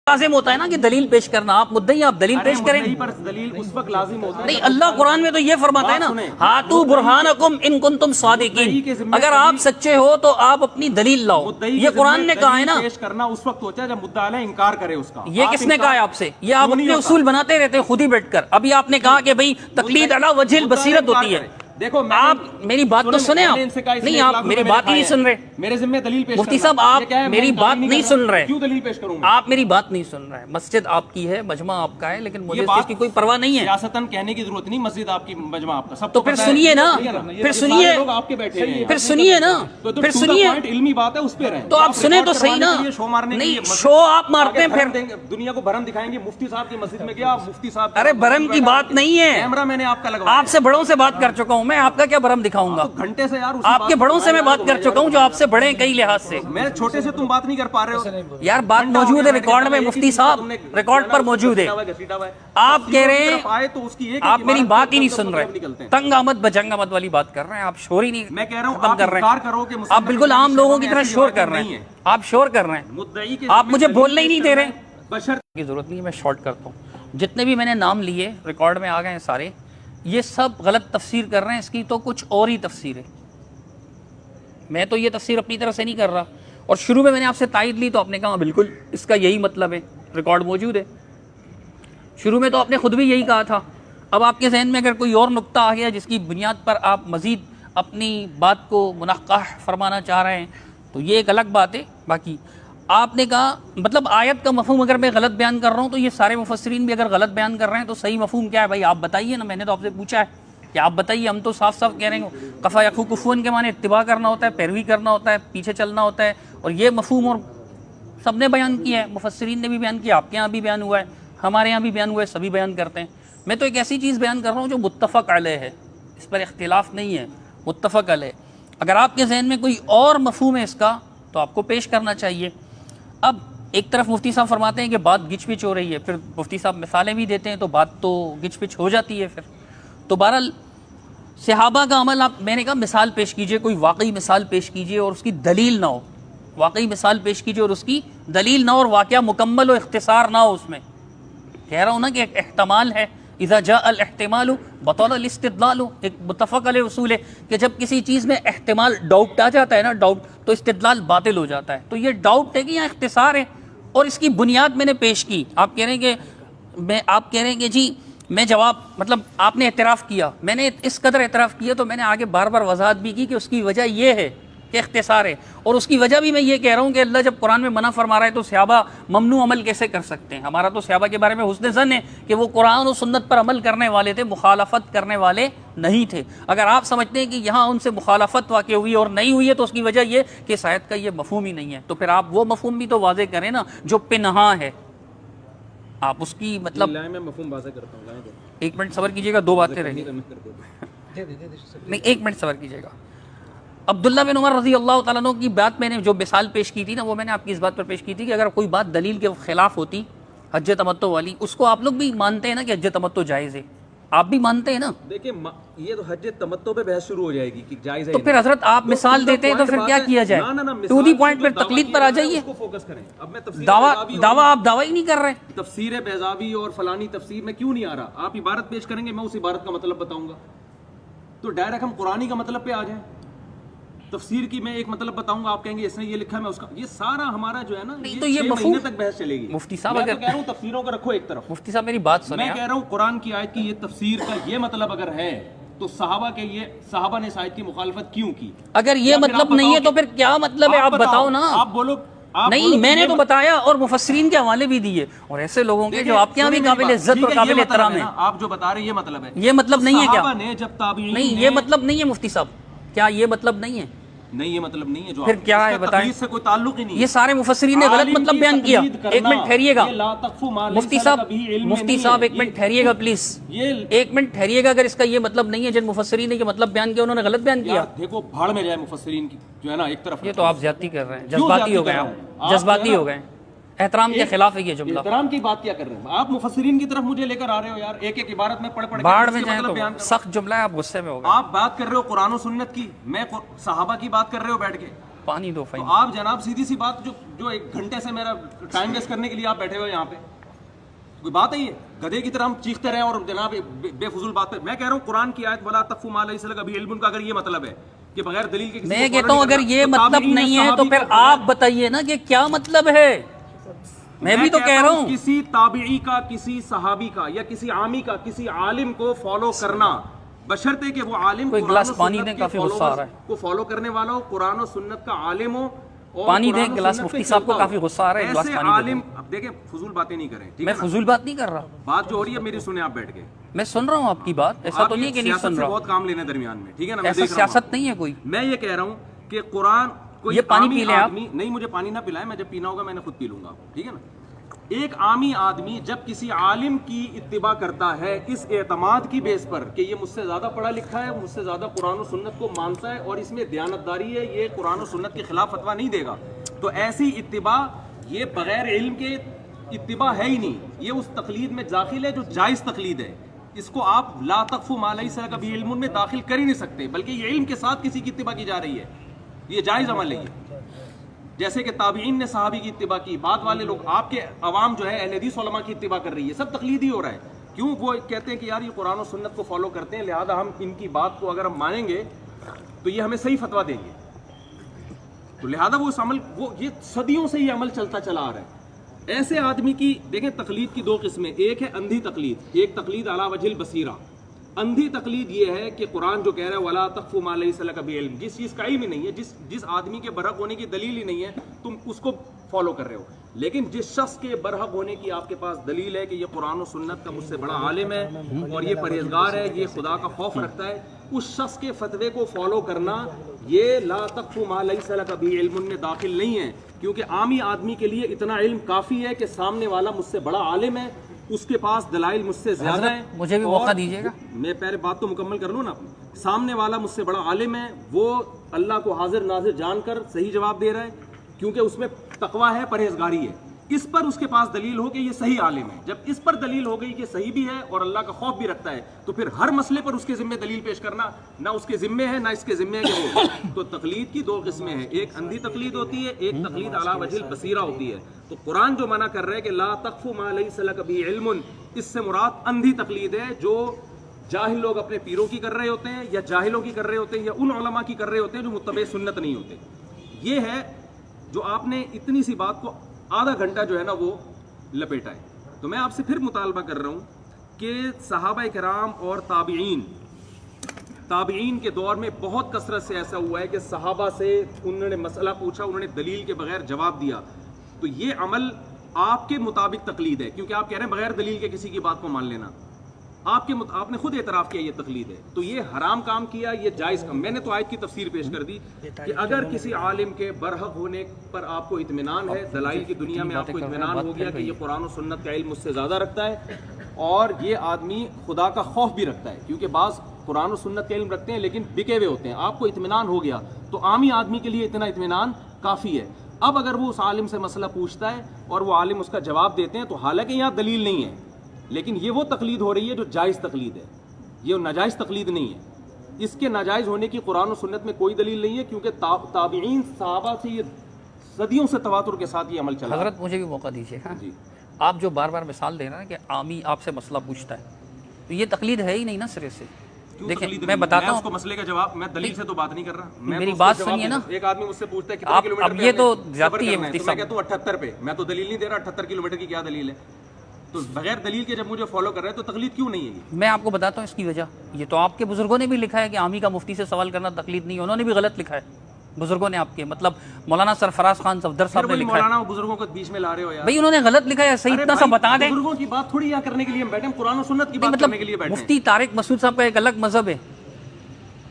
لازم ہوتا ہے نا کہ دلیل پیش کرنا. آپ مدعی آپ دلیل پیش کریں. دلیل اس وقت لازم ہوتا ہے نہیں, اللہ قرآن میں تو یہ فرماتا ہے نا, ہاتو برہانکم ان کنتم صادقین, اگر آپ سچے ہو تو آپ اپنی دلیل لاؤ. یہ قرآن نے کہا ہے نا. پیش کرنا اس وقت ہوتا ہے جب مدعا علیہ انکار کرے اس کا. یہ کس نے کہا ہے آپ سے؟ یہ آپ اپنے اصول بناتے رہتے ہیں خود ہی بیٹھ کر. ابھی آپ نے کہا کہ بھئی تقلید علی وجہ البصیرت ہوتی ہے. دیکھو آپ میری بات تو سنیں. آپ نہیں, آپ میری بات ہی نہیں سن رہے. میرے ذمہ دلیل پیش مفتی صاحب آپ میری بات نہیں سن رہے. کیوں دلیل پیش کروں؟ آپ میری بات نہیں سن رہے. مسجد آپ کی ہے, مجمع آپ کا ہے, لیکن مجھے اس چیز کی کوئی پرواہ نہیں ہے. سیاستاً کہنے کی ضرورت نہیں, مسجد آپ کی, مجمع آپ کا. سب تو پھر سنیے نا, پھر سنیے, آپ کے بیٹھے ہیں, پھر سنیے نا, پھر سنیے. علمی بات ہے اس پہ رہیں. تو آپ سنیں تو صحیح نا. نہیں, شو آپ مارتے ہیں پھر دنیا کو بھرم دکھائیں گے. مفتی صاحب کی مسجد میں گیا, مفتی صاحب. ارے بھرم کی بات نہیں ہے. کیمرہ میں نے آپ کا لگوایا. آپ سے بڑوں سے بات کر چکا ہوں میں, آپ کا کیا بھرم دکھاؤں گا؟ گھنٹے سے یار آپ کے بڑوں سے میں بات کر چکا ہوں جو آپ سے بڑے ہیں کئی لحاظ سے. میں چھوٹے سے تم بات نہیں کر پا رہے ہو یار. بات موجود ہے ریکارڈ میں, مفتی صاحب ریکارڈ پر موجود ہے. آپ کہہ رہے ہیں, آپ میری بات ہی نہیں سن رہے. تنگ آمد بجنگ آمد والی بات کر رہے ہیں آپ. شور ہی نہیں, میں کہہ رہا ہوں آپ انکار کرو کہ آپ بالکل عام لوگوں کی طرح شور کر رہے ہیں. آپ شور کر رہے ہیں, آپ مجھے بولنے ہی نہیں دے رہے. کی ضرورت نہیں ہے, میں شارٹ کرتا ہوں. جتنے بھی میں نے نام لیے ریکارڈ میں آ گئے ہیں سارے, یہ سب غلط تفسیر کر رہے ہیں. اس کی تو کچھ اور ہی تفسیر ہے. میں تو یہ تفسیر اپنی طرح سے نہیں کر رہا. اور شروع میں نے آپ سے تائید لی تو آپ نے کہا بالکل اس کا یہی مطلب ہے. ریکارڈ موجود ہے. شروع میں تو آپ نے خود بھی یہی کہا تھا. اب آپ کے ذہن میں اگر کوئی اور نقطہ آ گیا جس کی بنیاد پر آپ مزید اپنی بات کو منقح فرمانا چاہ رہے ہیں تو یہ ایک الگ بات ہے. باقی آپ نے کہا مطلب آیت کا مفہوم اگر میں غلط بیان کر رہا ہوں تو یہ سارے مفسرین بھی اگر غلط بیان کر رہے ہیں تو صحیح مفہوم کیا ہے بھائی؟ آپ بتائیے نا. میں نے تو آپ سے پوچھا ہے کہ آپ بتائیے. ہم تو صاف صاف کہہ رہے ہیں قفا یقو کفون کے معنی اتباع کرنا ہوتا ہے, پیروی کرنا ہوتا ہے, پیچھے چلنا ہوتا ہے. اور یہ مفہوم اور سب نے بیان کیا ہے, مفسرین نے بھی بیان کیا, آپ کے یہاں بھی بیان ہوا ہے, ہمارے یہاں بھی بیان ہوا ہے, سبھی بیان کرتے ہیں. میں تو ایک ایسی چیز بیان کر رہا ہوں جو متفق علیہ ہے, اس پر اختلاف نہیں ہے, متفق علیہ. اگر آپ کے ذہن میں کوئی اور مفہوم ہے اس کا تو آپ کو پیش کرنا چاہیے. اب ایک طرف مفتی صاحب فرماتے ہیں کہ بات گچ پچ ہو رہی ہے, پھر مفتی صاحب مثالیں بھی دیتے ہیں تو بات تو گچ پچ ہو جاتی ہے. پھر تو بہرحال صحابہ کا عمل, آپ میں نے کہا مثال پیش کیجئے, کوئی واقعی مثال پیش کیجئے اور اس کی دلیل نہ ہو. واقعی مثال پیش کیجئے اور اس کی دلیل نہ ہو, اور واقعہ مکمل و اختصار نہ ہو اس میں. کہہ رہا ہوں نا کہ ایک احتمال ہے, اذا جاء الاحتمال بطل الاستدلال. ایک متفق علیہ اصول ہے کہ جب کسی چیز میں احتمال, ڈاؤٹ آ جاتا ہے نا, ڈاؤٹ, تو استدلال باطل ہو جاتا ہے. تو یہ ڈاؤٹ ہے کہ یہاں اختصار ہے اور اس کی بنیاد میں نے پیش کی. آپ کہہ رہے ہیں کہ جی میں جواب, مطلب آپ نے اعتراف کیا, میں نے اس قدر اعتراف کیا تو میں نے آگے بار بار وضاحت بھی کی کہ اس کی وجہ یہ ہے کہ اختصار ہے. اور اس کی وجہ بھی میں یہ کہہ رہا ہوں کہ اللہ جب قرآن میں منع فرما رہا ہے تو صحابہ ممنوع عمل کیسے کر سکتے ہیں؟ ہمارا تو صحابہ کے بارے میں حسن ظن ہے کہ وہ قرآن و سنت پر عمل کرنے والے تھے, مخالفت کرنے والے نہیں تھے. اگر آپ سمجھتے ہیں کہ یہاں ان سے مخالفت واقع ہوئی اور نہیں ہوئی ہے تو اس کی وجہ یہ کہ اس آیت کا یہ مفہوم ہی نہیں ہے, تو پھر آپ وہ مفہوم بھی تو واضح کریں نا جو پنہاں ہے. آپ اس کی مطلب میں مفہوم واضح کرتا ہوں. ایک منٹ صبر کیجیے گا, دو باتیں رہیں گی. نہیں, ایک منٹ صبر کیجیے گا. عبداللہ بن عمر رضی اللہ تعالیٰ عنہ کی بات میں نے جو مثال پیش کی تھی نا, وہ میں نے آپ کی اس بات پر پیش کی تھی کہ اگر کوئی بات دلیل کے خلاف ہوتی, حج تمتع والی, اس کو آپ لوگ بھی مانتے ہیں نا کہ حج تمتع جائز ہے, آپ بھی مانتے ہیں نا. دیکھیں یہ تو حج تمتع پہ بحث شروع ہو جائے گی کہ جائز ہے, تو پھر حضرت آپ مثال دیتے ہیں تو پھر کیا کیا جائے؟ ٹو دی پوائنٹ پہ تقلید پر آ جائیے. دعویٰ آپ دعویٰ ہی نہیں کر رہے. تفسیر بیضاوی اور فلانی تفسیر میں کیوں نہیں آ رہا؟ آپ عبارت پیش کریں گے, میں اس عبارت کا مطلب بتاؤں گا, تو ڈائریکٹ ہم قرآنی کا مطلب پہ آ جائیں. تفسیر کی میں ایک مطلب بتاؤں گا, آپ کہیں گے اس نے یہ لکھا ہے, میں اس کا, یہ سارا ہمارا جو ہے نا, تو یہ 6 مہینے تک بحث چلے گی. مفتی صاحب میں تو کہہ رہا ہوں تفسیروں کو رکھو ایک طرف. مفتی صاحب میری بات سنیں. میں کہہ رہا ہوں قرآن کی آیت کی یہ تفسیر کا یہ مطلب اگر ہے تو صحابہ نے اس آیت کی مخالفت کیوں کی؟ اگر یہ مطلب نہیں ہے تو پھر کیا مطلب ہے؟ آپ بتاؤ نا. آپ بولو. نہیں, میں نے تو بتایا اور مفسرین کے حوالے بھی دیے, اور ایسے لوگوں کے جو آپ کے یہاں بھی قابل عزت اور قابل احترام ہیں. آپ جو بتا رہے ہیں یہ مطلب ہے. یہ مطلب نہیں ہے کیا؟ نہیں, یہ مطلب نہیں ہے مفتی صاحب. کیا یہ مطلب نہیں ہے؟ نہیں, یہ مطلب نہیں ہے. جو پھر کیا ہے بتائیں؟ سے کوئی تعلق ہی نہیں. یہ سارے مفسرین نے غلط مطلب بیان کیا. ایک منٹ ٹھہریے گا مفتی صاحب, ایک منٹ ٹھہریے گا پلیز, ایک منٹ ٹھہریے گا. اگر اس کا یہ مطلب نہیں ہے, جن مفسرین نے یہ مطلب بیان کیا انہوں نے غلط بیان کیا. دیکھو بھاڑ میں جائے مفسرین کی جو ہے نا ایک طرف. یہ تو آپ زیادتی کر رہے ہیں, جذباتی ہو گئے, جذباتی ہو گئے. احترام کے خلاف ہے یہ جملہ. احترام کی بات کیا کر رہے ہیں آپ؟ مفسرین کی طرف مجھے لے کر آ رہے ہو یار, ایک ایک عبارت میں پڑھ باڑ میں جائیں تو سخت جملہ ہے, آپ غصے میں ہو گئے. آپ بات کر رہے ہو قرآن و سنت کی, میں صحابہ کی بات کر رہے ہو بیٹھ کے. پانی دو تو آپ جناب سیدھی سی بات جو ایک گھنٹے سے میرا ٹائم ویسٹ کرنے کے لیے آپ بیٹھے ہوئے یہاں پہ، کوئی بات ہے یہ؟ گدھے کی طرح ہم چیختے رہے اور جناب بے فضول بات ہے. میں کہہ رہا ہوں قرآن کی آیت ولا تقف ما لیس لک بہ علم کا اگر یہ مطلب ہے کہ بغیر دلیل کے، میں کہتا ہوں اگر یہ مطلب نہیں ہے تو پھر آپ بتائیے نا کہ کیا مطلب ہے. میں بھی تو کہہ رہا ہوں کسی تابعی کا، کسی صحابی کا، یا کسی عامی کا، کسی عالم کو فالو کرنا، بشرطے کہ وہ عالم کوئی گلاس پانی دیں، کافی غصہ آ رہا ہے کو فالو کرنے والا ہو، قرآن و سنت کا عالم ہو. پانی دیں گلاس. مفتی صاحب کو کافی غصہ آ رہا ہے، گلاس پانی عالم. اب دیکھیں فضول باتیں نہیں کریں. میں فضول بات نہیں کر رہا، بات جو ہو رہی ہے میری سنیں آپ بیٹھ کے. میں سن رہا ہوں آپ کی بات، ایسا تو نہیں کہ نہیں سن رہا. بہت کام لینے درمیان میں، ٹھیک ہے نا. ایسا سیاست نہیں ہے کوئی. میں یہ کہہ رہا ہوں کہ قرآن کوئی یہ پانی پی لیں آپ. نہیں مجھے پانی نہ پلائیں، میں جب پینا ہوگا میں نے خود پی لوں گا، ٹھیک ہے نا. ایک عامی آدمی جب کسی عالم کی اتباع کرتا ہے اس اعتماد کی بیس پر کہ یہ مجھ سے زیادہ پڑھا لکھا ہے، مجھ سے زیادہ قرآن و سنت کو مانتا ہے اور اس میں دیانتداری ہے، یہ قرآن و سنت کے خلاف فتویٰ نہیں دے گا، تو ایسی اتباع یہ بغیر علم کے اتباع ہے ہی نہیں. یہ اس تقلید میں داخل ہے جو جائز تقلید ہے. اس کو آپ لا تقف ما لیس لک بہ علم میں داخل کر ہی نہیں سکتے، بلکہ یہ علم کے ساتھ کسی کی اتباع کی جا رہی ہے. یہ جائز عمل ہے. جیسے کہ تابعین نے صحابی کی اتباع کی، بعد والے لوگ آپ کے عوام جو ہے اہل حدیث علماء کی اتباع کر رہی ہے، سب تقلیدی ہو رہا ہے. کیوں؟ وہ کہتے ہیں کہ یار یہ قرآن و سنت کو فالو کرتے ہیں، لہذا ہم ان کی بات کو اگر ہم مانیں گے تو یہ ہمیں صحیح فتویٰ دیں گے. تو لہذا وہ اس عمل، وہ یہ صدیوں سے یہ عمل چلتا چلا آ رہا ہے. ایسے آدمی کی دیکھیں تقلید کی دو قسمیں، ایک ہے اندھی تقلید، ایک تقلید علی وجہ البصیرہ. اندھی تقلید یہ ہے کہ قرآن جو کہہ رہا ہے ولا تقف ما لیس لک بہ علم، جس چیز کا علم ہی نہیں ہے، جس آدمی کے برحق ہونے کی دلیل ہی نہیں ہے، تم اس کو فالو کر رہے ہو. لیکن جس شخص کے برحق ہونے کی آپ کے پاس دلیل ہے کہ یہ قرآن و سنت کا مجھ سے بڑا عالم ہے اور یہ پرہیزگار ہے، یہ خدا کا خوف رکھتا ہے، اس شخص کے فتوے کو فالو کرنا یہ لا تقف ما لیس لک بہ علم میں داخل نہیں ہے. کیونکہ عامی آدمی کے لیے اتنا علم کافی ہے کہ سامنے والا مجھ سے بڑا عالم ہے، اس کے پاس دلائل مجھ سے زیادہ ہیں. مجھے بھی موقع دیجیے گا، میں پہلے بات تو مکمل کر لوں نا. سامنے والا مجھ سے بڑا عالم ہے، وہ اللہ کو حاضر ناظر جان کر صحیح جواب دے رہا ہے کیونکہ اس میں تقویٰ ہے، پرہیزگاری ہے. اس پر اس کے پاس دلیل ہو کہ یہ صحیح عالم ہے. جب اس پر دلیل ہو گئی کہ صحیح بھی ہے اور اللہ کا خوف بھی رکھتا ہے، تو پھر ہر مسئلے پر اس کے ذمہ دلیل پیش کرنا نہ اس کے ذمہ ہے نہ اس کے ذمہ ہے کہ وہ. تو تقلید کی دو قسمیں ہیں، ایک اندھی تقلید ہوتی ہے، ایک تقلید علی وجہ البصیرہ ہوتی ہے. تو قرآن جو منع کر رہا ہے کہ لا تقف ما لیس لک بہ علم، اس سے مراد اندھی تقلید ہے جو جاہل لوگ اپنے پیروں کی کر رہے ہوتے ہیں، یا جاہلوں کی کر رہے ہوتے ہیں، یا ان علماء کی کر رہے ہوتے ہیں جو متبع سنت نہیں ہوتے. یہ ہے جو آپ نے اتنی سی بات کو آدھا گھنٹہ جو ہے نا وہ لپیٹا ہے. تو میں آپ سے پھر مطالبہ کر رہا ہوں کہ صحابہ کرام اور تابعین کے دور میں بہت کثرت سے ایسا ہوا ہے کہ صحابہ سے انہوں نے مسئلہ پوچھا، انہوں نے دلیل کے بغیر جواب دیا. تو یہ عمل آپ کے مطابق تقلید ہے، کیونکہ آپ کہہ رہے ہیں بغیر دلیل کے کسی کی بات کو مان لینا. آپ نے خود اعتراف کیا یہ تقلید ہے. تو یہ حرام کام کیا، یہ جائز کام. میں نے تو آیت کی تفسیر پیش کر دی کہ اگر کسی عالم کے برحق ہونے پر آپ کو اطمینان ہے، دلائل کی دنیا میں آپ کو اطمینان ہو گیا کہ یہ قرآن و سنت کا علم مجھ سے زیادہ رکھتا ہے اور یہ آدمی خدا کا خوف بھی رکھتا ہے، کیونکہ بعض قرآن و سنت کا علم رکھتے ہیں لیکن بکے ہوئے ہوتے ہیں، آپ کو اطمینان ہو گیا تو عامی آدمی کے لیے اتنا اطمینان کافی ہے. اب اگر وہ اس عالم سے مسئلہ پوچھتا ہے اور وہ عالم اس کا جواب دیتے ہیں تو حالانکہ یہاں دلیل نہیں ہے، لیکن یہ وہ تقلید ہو رہی ہے جو جائز تقلید ہے، یہ ناجائز تقلید نہیں ہے. اس کے ناجائز ہونے کی قرآن و سنت میں کوئی دلیل نہیں ہے، کیونکہ تابعین صحابہ سے یہ صدیوں سے تواتر کے ساتھ یہ عمل چلا. حضرت مجھے بھی موقع دیجیے. جی آپ جو بار بار مثال دے رہے ہیں کہ عامی آپ سے مسئلہ پوچھتا ہے، تو یہ تقلید ہے ہی نہیں نا سرے سے. دیکھیں میں بتاتا ہوں، مسئلے کا جواب میں دلیل سے تو بات نہیں کر رہا. میری بات سنیے نا. ایک آدمی مجھ سے پوچھتا ہے کتنے کلومیٹر اب یہ تو زیادتی ہے مفتی میں صاحب. کہتا ہوں 78 پہ. میں تو دلیل نہیں دے رہا، 78 کلومیٹر کی کیا دلیل ہے؟ تو بغیر دلیل کے جب مجھے فالو کر رہے ہیں تو تقلید کیوں نہیں ہے؟ میں آپ کو بتاتا ہوں اس کی وجہ. یہ تو آپ کے بزرگوں نے بھی لکھا ہے کہ عامی کا مفتی سے سوال کرنا تقلید نہیں ہے، انہوں نے بھی غلط لکھا ہے بزرگوں نے آپ کے، مطلب مولانا سرفراز خان صفدر صاحب نے لکھا ہے. مولانا بزرگوں کو بیچ میں لا رہے ہو یار. بھائی انہوں نے غلط لکھا ہے، صحیح اتنا سا بتا دیں. بزرگوں کی بات تھوڑی یہاں کرنے کے لیے ہم بیٹھے ہیں، قرآن و سنت کی بات کرنے کے لیے بیٹھے ہیں. مفتی طارق مسعود صاحب کا ایک الگ مذہب ہے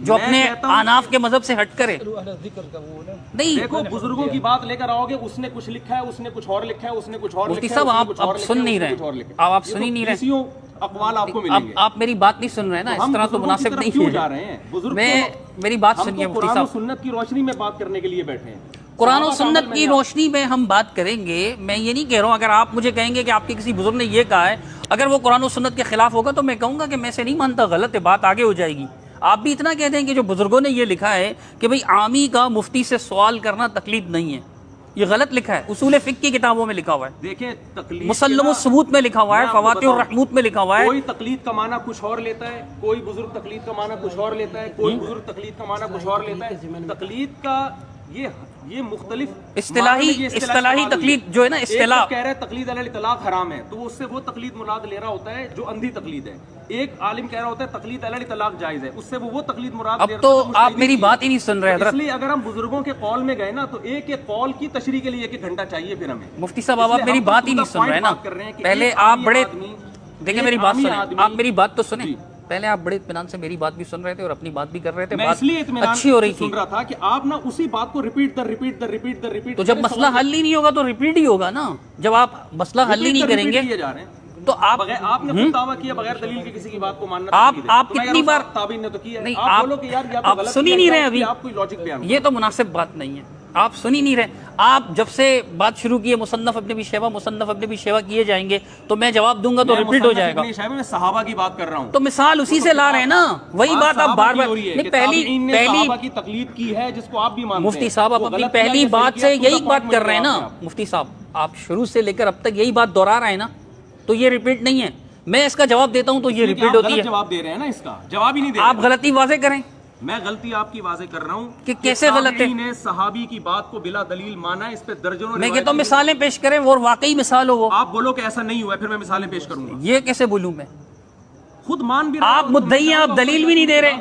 جو اپنے آناف کے مذہب سے ہٹ کرے. نہیں دیکھو بزرگوں کی بات لے کر آؤ گے، اس نے کچھ لکھا ہے، اس نے کچھ اور لکھا ہے، اس نے کچھ اور لکھا ہے. مفتی صاحب آپ سن نہیں رہے، آپ سن ہی نہیں رہے. اقوال آپ کو ملیں گے. آپ میری بات نہیں سن رہے نا، اس طرح تو مناسب نہیں ہے. کیوں جا رہے ہیں بزرگ؟ میں میری بات سنیے مفتی قرآن و صاحب. سنت کی روشنی میں بات کرنے کے لیے بیٹھے ہیں. قرآن و سنت کی روشنی میں ہم بات کریں گے. میں یہ نہیں کہہ رہا ہوں اگر آپ مجھے کہیں گے کہ آپ کے کسی بزرگ نے یہ کہا ہے، اگر وہ قرآن و سنت کے خلاف ہوگا تو میں کہوں گا کہ میں سے نہیں مانتا، غلط ہے، بات آگے ہو جائے گی. آپ بھی اتنا کہتے ہیں کہ جو بزرگوں نے یہ لکھا ہے کہ بھئی عامی کا مفتی سے سوال کرنا تقلید نہیں ہے، یہ غلط لکھا ہے، اصول فقہ کی کتابوں میں لکھا ہوا ہے، دیکھیں تقلید مسلم الثبوت میں لکھا ہوا ہے، فواتح الرحموت میں لکھا ہوا ہے. کوئی تقلید کا معنی کچھ اور لیتا ہے، کوئی بزرگ تقلید کا معنی کچھ اور لیتا ہے، کوئی بزرگ تقلید کا معنی کچھ اور لیتا ہے. تقلید کا یہ مختلف اصطلاحی تقلید جو ہے نا، اصطلاح کہہ رہا ہے تقلید علی الاطلاق حرام ہے، تو اس سے وہ تقلید مراد لے رہا ہوتا ہے جو اندھی تقلید ہے. ایک عالم کہہ رہا ہوتا ہے تقلید علی الاطلاق جائز ہے، اس سے وہ تقلید مراد لے رہا. اب تو آپ میری بات ہی نہیں سن رہے حضرت. اس لیے اگر ہم بزرگوں کے قول میں گئے نا تو ایک ایک قول کی تشریح کے لیے 1 گھنٹہ چاہیے پھر ہمیں. مفتی صاحب آپ میری بات ہی نہیں سن رہے نا. پہلے آپ بڑے دیکھیں میری بات سنیں، آپ میری بات تو سنیں. پہلے آپ بڑے اطمینان سے میری بات بھی سن رہے تھے اور اپنی بات بھی کر رہے تھے، بات اچھی ہو رہی تھی. سن رہا تھا کہ آپ نا اسی بات کو ریپیٹ تو جب مسئلہ حل ہی نہیں ہوگا تو ریپیٹ ہی ہوگا نا. جب آپ مسئلہ حل ہی نہیں کریں گے تو آپ نے خود دعویٰ کیا بغیر دلیل کے کسی کی بات کو ماننا. آپ کتنی بار تابعین نے تو کیا نہیں، آپ سن ہی نہیں رہے ابھی. آپ کوئی لاجک بیان، یہ تو مناسب بات نہیں ہے، آپ سن ہی نہیں رہے. آپ جب سے بات شروع کی ہے مصنف ابن ابی شیبہ کیے جائیں گے تو میں جواب دوں گا تو ریپیٹ ہو جائے گا. میں صحابہ کی بات کر رہا ہوں تو مثال اسی سے لا رہے ہیں نا، وہی بات آپ بار بار. پہلی کی تقلید کی ہے جس کو آپ بھی مانتے ہیں. مفتی صاحب آپ اپنی پہلی بات سے یہی بات کر رہے ہیں نا. مفتی صاحب آپ شروع سے لے کر اب تک یہی بات دوہرا رہے ہیں نا، تو یہ ریپیٹ نہیں ہے. میں اس کا جواب دیتا ہوں تو یہ ریپیٹ ہوتی ہے. جواب دے رہے ہیں نا، اس کا جواب ہی نہیں دے. آپ غلطی واضح کریں. میں غلطی آپ کی واضح کر رہا ہوں کہ کیسے غلط ہے. نے صحابی کی بات کو بلا دلیل مانا، اس پہ درجنوں. میں کہتا ہوں مثالیں پیش کریں اور واقعی مثال ہو وہ. آپ بولو کہ ایسا نہیں ہوا ہے، پھر میں مثالیں پیش کروں گا. یہ کیسے بولوں میں؟ خود مان بھی آپ مدعی ہیں، آپ دلیل بھی نہیں دے رہے.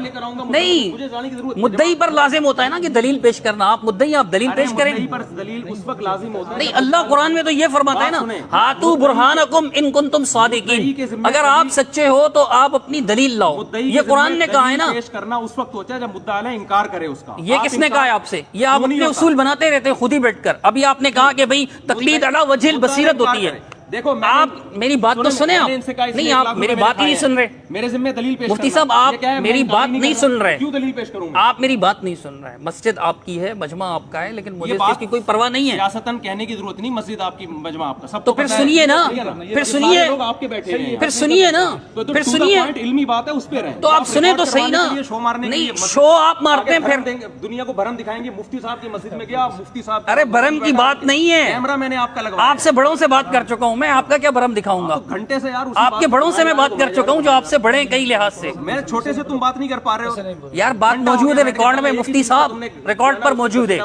نہیں، مدعی پر لازم ہوتا ہے نا کہ دلیل پیش کرنا. آپ مدعی ہیں، آپ دلیل پیش کریں. دلیل اس وقت لازم ہوتا ہے. نہیں، اللہ قرآن میں تو یہ فرماتا ہے نا، ہاتو برہانکم ان کنتم صادقین. اگر آپ سچے ہو تو آپ اپنی دلیل لاؤ. یہ قرآن نے کہا ہے نا. پیش کرنا اس وقت ہوتا ہے جب مدعا علیہ انکار کرے اس کا. یہ کس نے کہا ہے آپ سے؟ یہ آپ اپنے اصول بناتے رہتے ہیں خود ہی بیٹھ کر. ابھی آپ نے کہا کہ بھئی تقلید علی وجہ البصیرت ہوتی ہے. دیکھو آپ میری بات تو سنیں. آپ نہیں، آپ میری بات ہی نہیں سن رہے. میرے ذمہ دلیل پیش. مفتی صاحب آپ میری بات نہیں سن رہے. کیوں دلیل پیش کروں؟ آپ میری بات نہیں سن رہے. مسجد آپ کی ہے، مجمع آپ کا ہے، لیکن مجھے اس چیز کی کوئی پرواہ نہیں ہے. سیاستاً کہنے کی ضرورت نہیں، مسجد آپ کی، مجمع آپ کا. سب تو پھر سنیے نا، پھر سنیے، پھر سنیے نا، پھر سنیے. علمی بات ہے، اس پہ رہیں. تو آپ سنیں تو صحیح نا. نہیں، شو آپ مارتے ہیں پھر. دنیا کو بھرم دکھائیں گے. مفتی صاحب کی مسجد میں گیا، مفتی صاحب. ارے بھرم کی بات نہیں ہے. کیمرہ میں نے آپ کا لگوایا. آپ سے بڑوں سے بات کر چکا ہوں میں، آپ کا کیا بھرم دکھاؤں گا؟ گھنٹے سے یار آپ کے بڑوں سے میں بات کر چکا ہوں جو آپ سے بڑے ہیں کئی لحاظ سے. میں چھوٹے سے تم بات نہیں کر پا رہے ہو یار. بات موجود ہے ریکارڈ میں، مفتی صاحب ریکارڈ پر موجود ہے.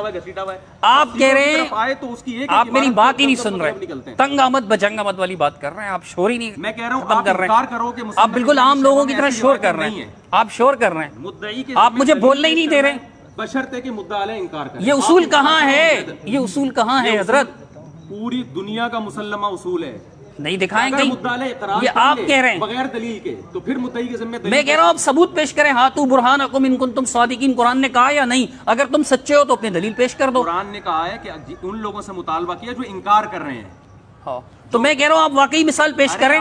آپ کہہ رہے ہیں، آپ میری بات ہی نہیں سن رہے. تنگ آمد بجنگ آمد والی بات کر رہے ہیں آپ. شور ہی نہیں. میں کہہ رہا ہوں آپ انکار کرو کہ آپ بالکل عام لوگوں کی طرح شور کر رہے ہیں. آپ شور کر رہے ہیں، آپ مجھے بولنے ہی نہیں دے رہے. بشرطے کہ مدعا علیہ انکار کرے. یہ اصول کہاں ہے؟ یہ اصول کہاں ہے حضرت؟ پوری دنیا کا مسلمہ اصول ہے. نہیں دکھائیں گے. یہ آپ کہہ رہے ہیں بغیر دلیل کے، تو پھر مدعی کے ذمہ. میں کہہ رہا ہوں آپ ثبوت پیش کریں. ہاتو برہانکم ان کنتم صادقین. قرآن نے کہا یا نہیں؟ اگر تم سچے ہو تو اپنی دلیل پیش کر دو. قرآن نے کہا ہے کہ ان لوگوں سے مطالبہ کیا جو انکار کر رہے ہیں. تو میں کہہ رہا ہوں آپ واقعی مثال پیش کریں.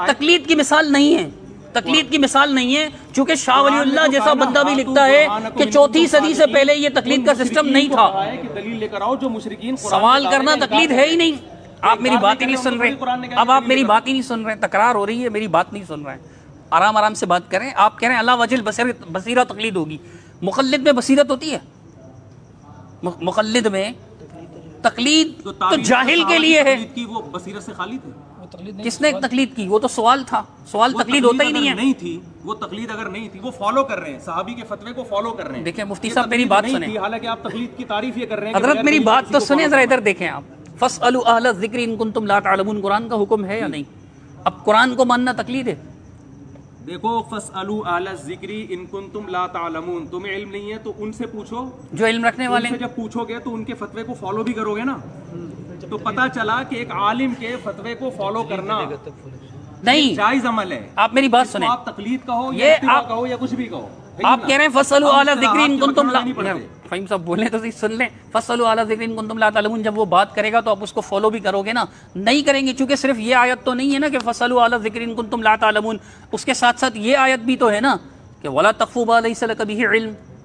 تقلید کی مثال نہیں ہے، تقلید کی مثال نہیں ہے. چونکہ شاہ ولی اللہ جیسا بندہ بھی لکھتا ہے کہ 4 صدی سے پہلے یہ تقلید کا سسٹم نہیں تھا. دلیل لے کر آؤ جو مشرکین. سوال کرنا تقلید ہے ہی نہیں. آپ میری بات ہی نہیں سن رہے. اب آپ میری بات ہی نہیں سن رہے. تکرار ہو رہی ہے، میری بات نہیں سن رہے. آرام آرام سے بات کریں. آپ کہہ رہے ہیں اللہ وجہ البصیرہ تقلید ہوگی. مقلد میں بصیرت ہوتی ہے؟ مقلد میں تقلید تو جاہل کے لیے ہے. وہ بصیرت سے خالی تھی. کس نے تقلید کی؟ وہ تو سوال تھا. سوال تقلید ہوتا ہی نہیں ہے. نہیں تھی وہ تقلید. اگر نہیں تھی وہ فالو کر رہے ہیں، صحابی کے فتوے کو فالو کر رہے ہیں. دیکھیں مفتی صاحب میری بات سنیں. حالانکہ آپ تقلید کی تعریف یہ کر رہے ہیں. حضرت میری بات تو سنیں ذرا. ادھر دیکھیں آپ. فَاسْأَلُوا أَهْلَ الذِّكْرِ إِن كُنتُمْ لَا تَعْلَمُونَ. قرآن کا حکم ہے یا نہیں؟ اب قرآن کو ماننا تقلید ہے. دیکھو فَاسْأَلُوا أَهْلَ الذِّكْرِ إِن كُنتُمْ لَا تَعْلَمُونَ. تمہیں علم نہیں ہے تو ان سے پوچھو جو علم رکھنے والے ہیں. جب پوچھو گے تو ان کے فتوے کو فالو بھی کرو گے نا. تو پتہ چلا کہ ایک عالم کے فتوے کو فالو کرنا نہیں جائز عمل ہے. آپ میری بات سنیں. آپ تقلید کہو یا اتباع کہو یا کچھ بھی کہو. آپ کہہ رہے ہیں فَاسْأَلُوا أَهْلَ الذِّكْرِ إِن كُنتُمْ لَا. فہیم صاحب بولیں تو سن لیں. فَاسْأَلُوا أَهْلَ الذِّكْرِ إِن كُنتُمْ لَا تَعْلَمُونَ. جب وہ بات کرے گا تو آپ اس کو فالو بھی کرو گے نا؟ نہیں کریں گے. چونکہ صرف یہ آیت تو نہیں ہے نا کہ فَاسْأَلُوا أَهْلَ الذِّكْرِ إِن كُنتُمْ لَا تَعْلَمُونَ. اس کے ساتھ ساتھ یہ آیت بھی تو ہے نا کہ وَلَا تَقْفُوا مَا لَيْسَ لَكَ بِهِ عِلْمٌ.